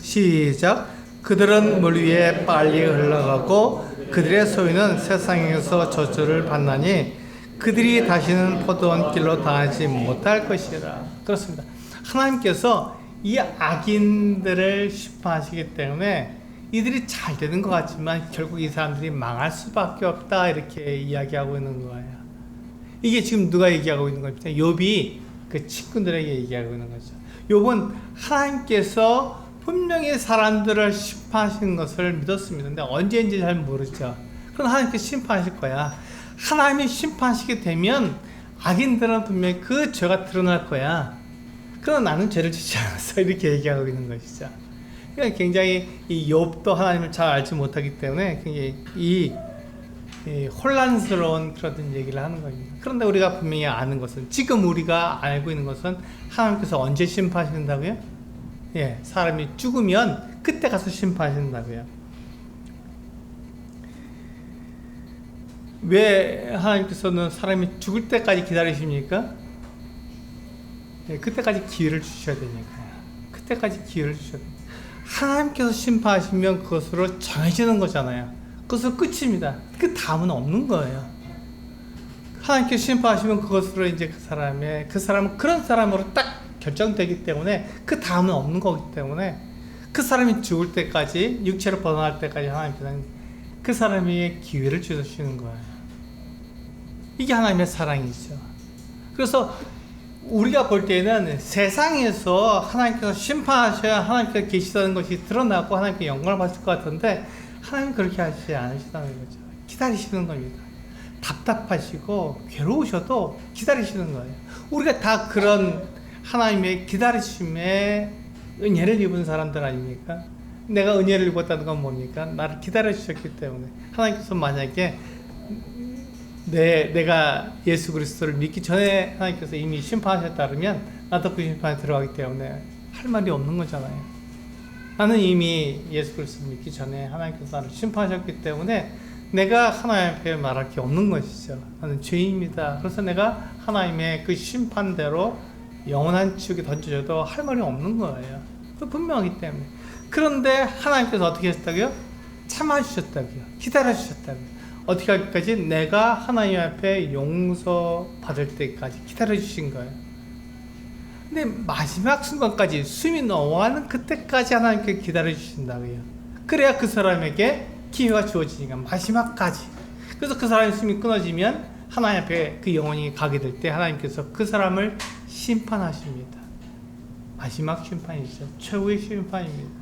Speaker 1: 시작. 그들은 물 위에 빨리 흘러가고 그들의 소유는 세상에서 저주를 받나니 그들이 다시는 포도원 길로 다니지 못할 것이라. 그렇습니다. 하나님께서 이 악인들을 심판하시기 때문에 이들이 잘 되는 것 같지만 결국 이 사람들이 망할 수밖에 없다 이렇게 이야기하고 있는 거예요. 이게 지금 누가 얘기하고 있는 겁니까? 욥이 그 친구들에게 얘기하고 있는 거죠. 욥은 하나님께서 분명히 사람들을 심판하시는 것을 믿었습니다. 근데 언제인지 잘 모르죠. 그럼 하나님께서 심판하실 거야. 하나님이 심판하시게 되면 악인들은 분명히 그 죄가 드러날 거야. 그러나 나는 죄를 짓지 않았어 이렇게 얘기하고 있는 것이죠. 그러니까 굉장히 이 욥도 하나님을 잘 알지 못하기 때문에 굉장히 이 혼란스러운 그런 얘기를 하는 겁니다. 그런데 우리가 분명히 아는 것은, 지금 우리가 알고 있는 것은 하나님께서 언제 심판하신다고요? 예, 사람이 죽으면 그때 가서 심판하신다고요. 왜 하나님께서는 사람이 죽을 때까지 기다리십니까? 예, 그때까지 기회를 주셔야 되니까요. 그때까지 기회를 주셔야 됩니다. 하나님께서 심판하시면 그것으로 정해지는 거잖아요. 그것으로 끝입니다. 그 다음은 없는 거예요. 하나님께서 심판하시면 그것으로 이제 그 사람은 그런 사람으로 딱 결정되기 때문에 그 다음은 없는 거기 때문에 그 사람이 죽을 때까지, 육체로 벗어날 때까지 하나님께서는 그 사람에게 기회를 주시는 거예요. 이게 하나님의 사랑이죠. 그래서 우리가 볼 때는 세상에서 하나님께서 심판하셔야 하나님께서 계시다는 것이 드러나고 하나님께 영광을 받을 것 같은데, 하나님 그렇게 하시지 않으시다는 거죠. 기다리시는 겁니다. 답답하시고 괴로우셔도 기다리시는 거예요. 우리가 다 그런 하나님의 기다리심에 은혜를 입은 사람들 아닙니까? 내가 은혜를 입었다는 건 뭡니까? 나를 기다려 주셨기 때문에. 하나님께서 만약에 내가 예수 그리스도를 믿기 전에 하나님께서 이미 심판하셨다 그러면 나도 그 심판에 들어가기 때문에 할 말이 없는 거잖아요. 나는 이미 예수 그리스도를 믿기 전에 하나님께서 나를 심판하셨기 때문에 내가 하나님 앞에 말할 게 없는 것이죠. 나는 죄인입니다. 그래서 내가 하나님의 그 심판대로 영원한 지옥에 던져져도 할 말이 없는 거예요. 그 분명하기 때문에. 그런데 하나님께서 어떻게 하셨다고요? 참아주셨다고요. 기다려주셨다고요. 어떻게 하기까지? 내가 하나님 앞에 용서받을 때까지 기다려주신 거예요. 근데 마지막 순간까지, 숨이 넘어가는 그때까지 하나님께 기다려주신다고요. 그래야 그 사람에게 기회가 주어지니까, 마지막까지. 그래서 그 사람의 숨이 끊어지면 하나님 앞에 그 영혼이 가게 될 때 하나님께서 그 사람을 심판하십니다. 마지막 심판이죠. 최후의 심판입니다.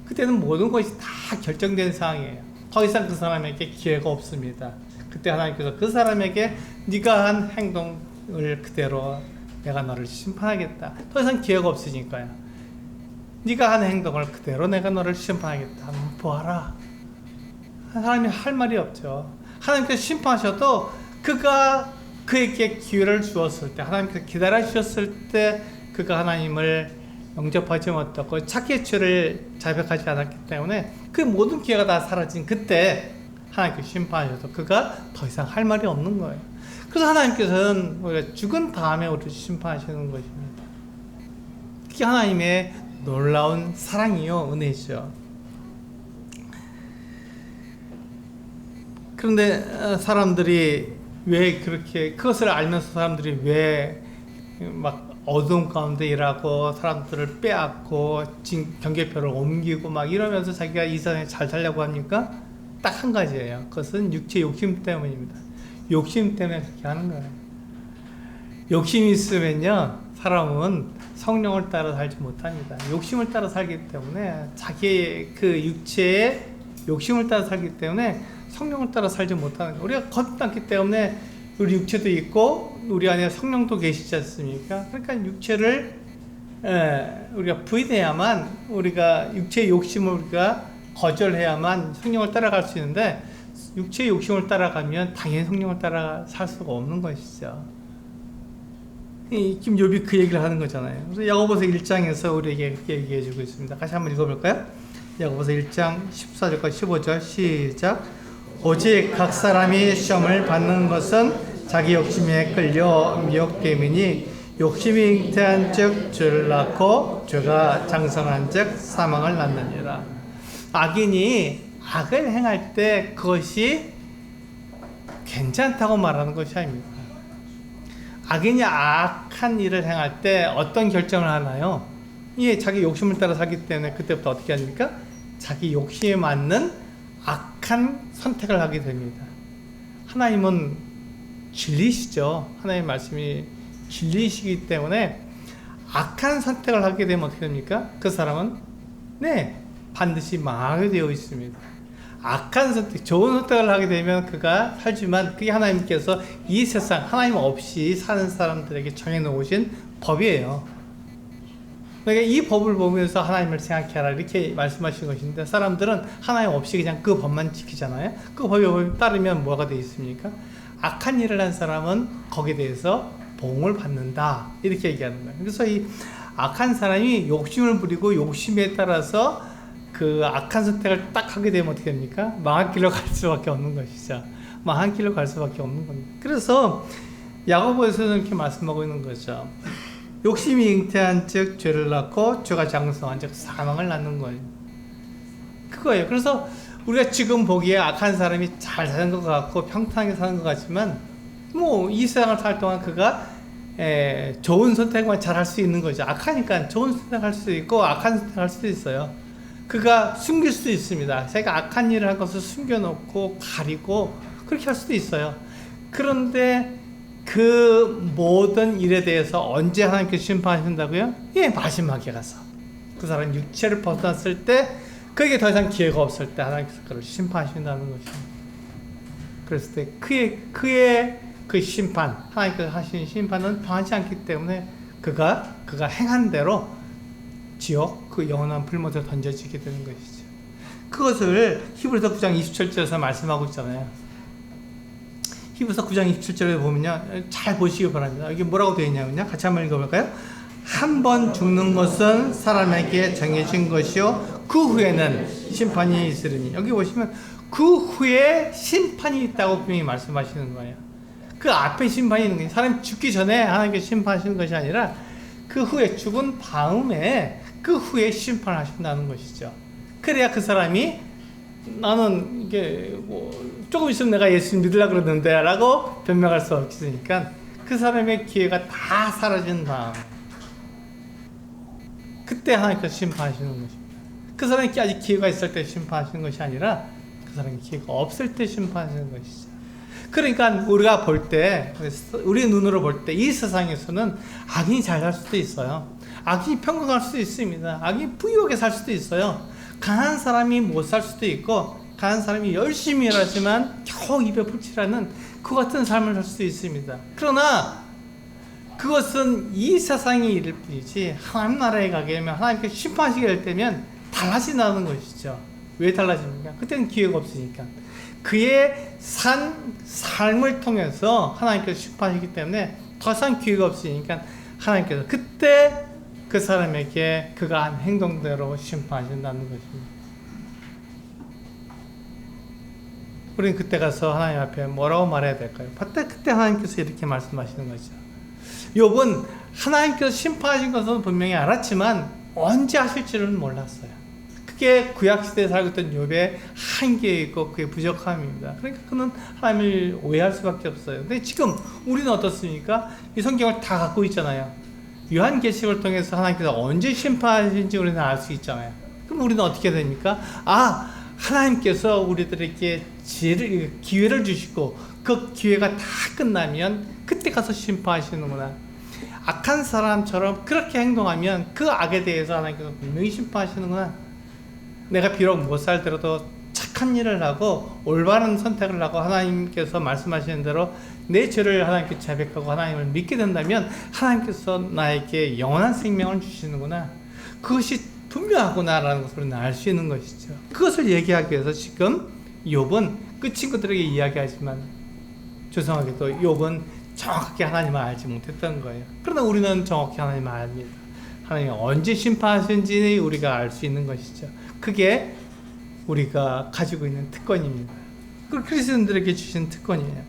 Speaker 1: 그때는 모든 것이 다 결정된 상황이에요. 더 이상 그 사람에게 기회가 없습니다. 그때 하나님께서 그 사람에게 네가 한 행동을 그대로 내가 너를 심판하겠다. 더 이상 기회가 없으니까요. 네가 한 행동을 그대로 내가 너를 심판하겠다. 한번 보아라. 사람이 할 말이 없죠. 하나님께서 심판하셔도 그가 그에게 기회를 주었을 때, 하나님께서 기다려 주셨을 때 그가 하나님을 영접하지 못하고 자기의 죄를 자백하지 않았기 때문에 그 모든 기회가 다 사라진 그때 하나님께서 심판하셔도 그가 더 이상 할 말이 없는 거예요. 그래서 하나님께서는 우리가 죽은 다음에 우리를 심판하시는 것입니다. 그게 하나님의 놀라운 사랑이요, 은혜죠. 그런데 사람들이 왜 그렇게, 그것을 알면서 사람들이 왜 막 어두운 가운데 일하고 사람들을 빼앗고 경계표를 옮기고 막 이러면서 자기가 이 세상에 잘 살려고 합니까? 딱 한 가지예요. 그것은 육체 욕심 때문입니다. 욕심 때문에 그렇게 하는 거예요. 욕심이 있으면요, 사람은 성령을 따라 살지 못합니다. 욕심을 따라 살기 때문에, 자기의 그 육체의 욕심을 따라 살기 때문에 성령을 따라 살지 못하는 거예요. 우리가 걷지 때문에 우리 육체도 있고 우리 안에 성령도 계시지 않습니까? 그러니까 육체를 우리가 부인해야만, 우리가 육체의 욕심을 우리가 거절해야만 성령을 따라갈 수 있는데, 육체의 욕심을 따라가면 당연히 성령을 따라 살 수가 없는 것이죠. 지금 욥이 그 얘기를 하는 거잖아요. 그래서 야고보서 1장에서 우리에게 그렇게 얘기해 주고 있습니다. 같이 한번 읽어볼까요? 야고보서 1장 14절과 15절 시작. 오직 각 사람이 시험을 받는 것은 자기 욕심에 끌려 미혹됨이니, 욕심이 잉태한 즉 죄를 낳고 죄가 장성한 즉 사망을 낳느니라. 악인이 악을 행할 때 그것이 괜찮다고 말하는 것이 아닙니다. 악인이 악한 일을 행할 때 어떤 결정을 하나요? 예, 자기 욕심을 따라 살기 때문에 그때부터 어떻게 합니까? 자기 욕심에 맞는 악한 선택을 하게 됩니다. 하나님은 진리시죠. 하나님의 말씀이 진리시기 때문에 악한 선택을 하게 되면 어떻게 됩니까? 그 사람은 반드시 망하게 되어 있습니다. 악한 선택, 좋은 선택을 하게 되면 그가 살지만, 그게 하나님께서 이 세상 하나님 없이 사는 사람들에게 정해놓으신 법이에요. 그러니까 이 법을 보면서 하나님을 생각해라 이렇게 말씀하신 것인데, 사람들은 하나님 없이 그냥 그 법만 지키잖아요. 그 법에 따르면 뭐가 되어 있습니까? 악한 일을 한 사람은 거기에 대해서 보응을 받는다 이렇게 얘기하는 거예요. 그래서 이 악한 사람이 욕심을 부리고 욕심에 따라서 그 악한 선택을 딱 하게 되면 어떻게 됩니까? 망한 길로 갈 수밖에 없는 것이죠. 망한 길로 갈 수밖에 없는 겁니다. 그래서 야고보에서는 이렇게 말씀하고 있는 거죠. 욕심이 잉태한 즉 죄를 낳고 죄가 장성한 즉 사망을 낳는 거예요. 그거예요. 그래서 우리가 지금 보기에 악한 사람이 잘 사는 것 같고 평탄하게 사는 것 같지만, 뭐 이 세상을 살 동안 그가 좋은 선택만 잘 할 수 있는 거죠. 악하니까 좋은 선택할 수도 있고 악한 선택할 수도 있어요. 그가 숨길 수도 있습니다. 자기가 악한 일을 한 것을 숨겨놓고 가리고 그렇게 할 수도 있어요. 그런데 그 모든 일에 대해서 언제 하나님께서 심판하신다고요? 예, 마지막에 가서 그 사람 육체를 벗어났을 때, 그에게 더 이상 기회가 없을 때 하나님께서 그를 심판하신다는 것입니다. 그랬을 때 그의 그 심판, 하나님께서 하신 심판은 변하지 않기 때문에 그가 행한 대로 지옥, 그 영원한 불못에 던져지게 되는 것이죠. 그것을 히브리서 9장 27절에서 말씀하고 있잖아요. 히브리서 9장 27절에 보면요, 잘 보시기 바랍니다. 이게 뭐라고 되어 있냐면요, 같이 한번 읽어볼까요? 한 번 죽는 것은 사람에게 정해진 것이요 그 후에는 심판이 있으리니. 여기 보시면 그 후에 심판이 있다고 분명히 말씀하시는 거예요. 그 앞에 심판이 있는 거예요. 사람이 죽기 전에 하나님께서 심판하시는 것이 아니라 그 후에, 죽은 다음에 그 후에 심판하신다는 것이죠. 그래야 그 사람이 나는 이게 뭐 조금 있으면 내가 예수 믿으려고 그러는데 라고 변명할 수 없으니까 그 사람의 기회가 다 사라진 다음 그때 하나님께서 심판하시는 것입니다. 그 사람이 아직 기회가 있을 때 심판하시는 것이 아니라 그 사람이 기회가 없을 때 심판하시는 것이죠. 그러니까 우리가 볼 때, 우리 눈으로 볼 때 이 세상에서는 악인이 잘 살 수도 있어요. 악인이 평강할 수도 있습니다. 악인이 부유하게 살 수도 있어요. 가난한 사람이 못 살 수도 있고, 가난한 사람이 열심히 일하지만 겨우 입에 풀칠하는 그 같은 삶을 살 수도 있습니다. 그러나 그것은 이 세상의 일일 뿐이지 하나님 나라에 가게 되면, 하나님께서 심판하시게 될 때면 달라진다는 것이죠. 왜 달라집니까? 그때는 기회가 없으니까. 그의 삶을 통해서 하나님께서 심판하시기 때문에 더 이상 기회가 없으니까 하나님께서 그때 그 사람에게 그가 한 행동대로 심판하신다는 것입니다. 우리는 그때 가서 하나님 앞에 뭐라고 말해야 될까요? 그때 하나님께서 이렇게 말씀하시는 거죠. 욥은 하나님께서 심판하신 것은 분명히 알았지만 언제 하실지는 몰랐어요. 그게 구약시대에 살고 있던 욥의 한계이고 그의 부족함입니다. 그러니까 그는 하나님을 오해할 수밖에 없어요. 근데 지금 우리는 어떻습니까? 이 성경을 다 갖고 있잖아요. 요한계시록을 통해서 하나님께서 언제 심판하신지 우리는 알 수 있잖아요. 그럼 우리는 어떻게 됩니까? 하나님께서 우리들에게 기회를 주시고 그 기회가 다 끝나면 그때 가서 심판하시는구나. 악한 사람처럼 그렇게 행동하면 그 악에 대해서 하나님께서 분명히 심판하시는구나. 내가 비록 못 살더라도 착한 일을 하고 올바른 선택을 하고 하나님께서 말씀하시는 대로 내 죄를 하나님께 자백하고 하나님을 믿게 된다면 하나님께서 나에게 영원한 생명을 주시는구나. 그것이 분명하구나라는 것을 우리는 알 수 있는 것이죠. 그것을 얘기하기 위해서 지금 욥은 그 친구들에게 이야기하지만 죄송하게도 욥은 정확하게 하나님을 알지 못했던 거예요. 그러나 우리는 정확히 하나님을 압니다. 하나님이 언제 심판하시는지 우리가 알 수 있는 것이죠. 그게 우리가 가지고 있는 특권입니다. 그 그리스도인들에게 주신 특권이에요.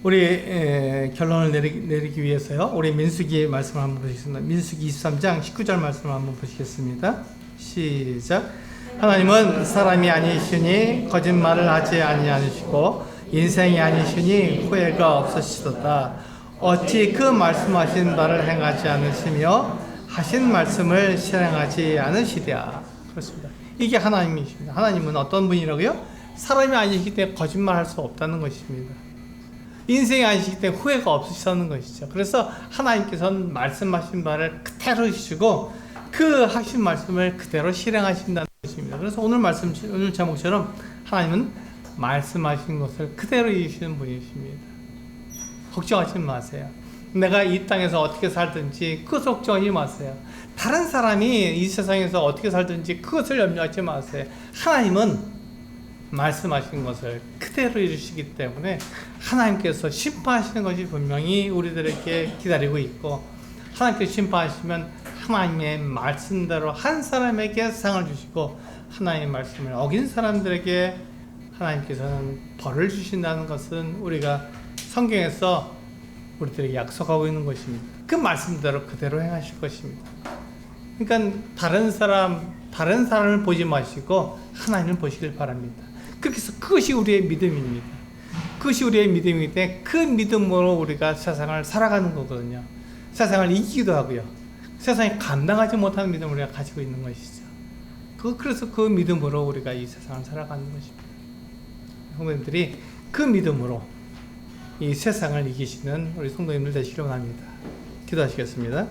Speaker 1: 우리 결론을 내리기 위해서요, 우리 민수기 말씀을 한번 보시겠습니다. 민수기 23장 19절 말씀을 한번 보시겠습니다. 시작. 하나님은 사람이 아니시니 거짓말을 하지 아니하시고 인생이 아니시니 후회가 없으시도다. 어찌 그 말씀하신 바를 행하지 않으시며 하신 말씀을 실행하지 않으시랴. 그렇습니다. 이게 하나님이십니다. 하나님은 어떤 분이라고요? 사람이 아니시기 때문에 거짓말할 수 없다는 것입니다. 인생이 아니시기 때문에 후회가 없으시다는 것이죠. 그래서 하나님께서는 말씀하신 바를 그대로 주시고 그 하신 말씀을 그대로 실행하신다는 것입니다. 그래서 오늘 제목처럼 하나님은 말씀하신 것을 그대로 이루시는 분이십니다. 걱정하지 마세요. 내가 이 땅에서 어떻게 살든지 그것 걱정하지 마세요. 다른 사람이 이 세상에서 어떻게 살든지 그것을 염려하지 마세요. 하나님은 말씀하신 것을 그대로 이루시기 때문에 하나님께서 심판하시는 것이 분명히 우리들에게 기다리고 있고, 하나님께서 심판하시면 하나님의 말씀대로 한 사람에게 상을 주시고, 하나님의 말씀을 어긴 사람들에게 하나님께서는 벌을 주신다는 것은 우리가 성경에서 우리들에게 약속하고 있는 것입니다. 그 말씀대로 그대로 행하실 것입니다. 그러니까 다른 사람을 보지 마시고 하나님을 보시길 바랍니다. 그렇게 해서 그것이 우리의 믿음입니다. 그것이 우리의 믿음이기 때문에 그 믿음으로 우리가 세상을 살아가는 거거든요. 세상을 이기기도 하고요. 세상이 감당하지 못하는 믿음을 우리가 가지고 있는 것이죠. 그래서 그 믿음으로 우리가 이 세상을 살아가는 것입니다. 성도님들이 그 믿음으로 이 세상을 이기시는 우리 성도님들 되시길 원합니다. 기도하시겠습니다.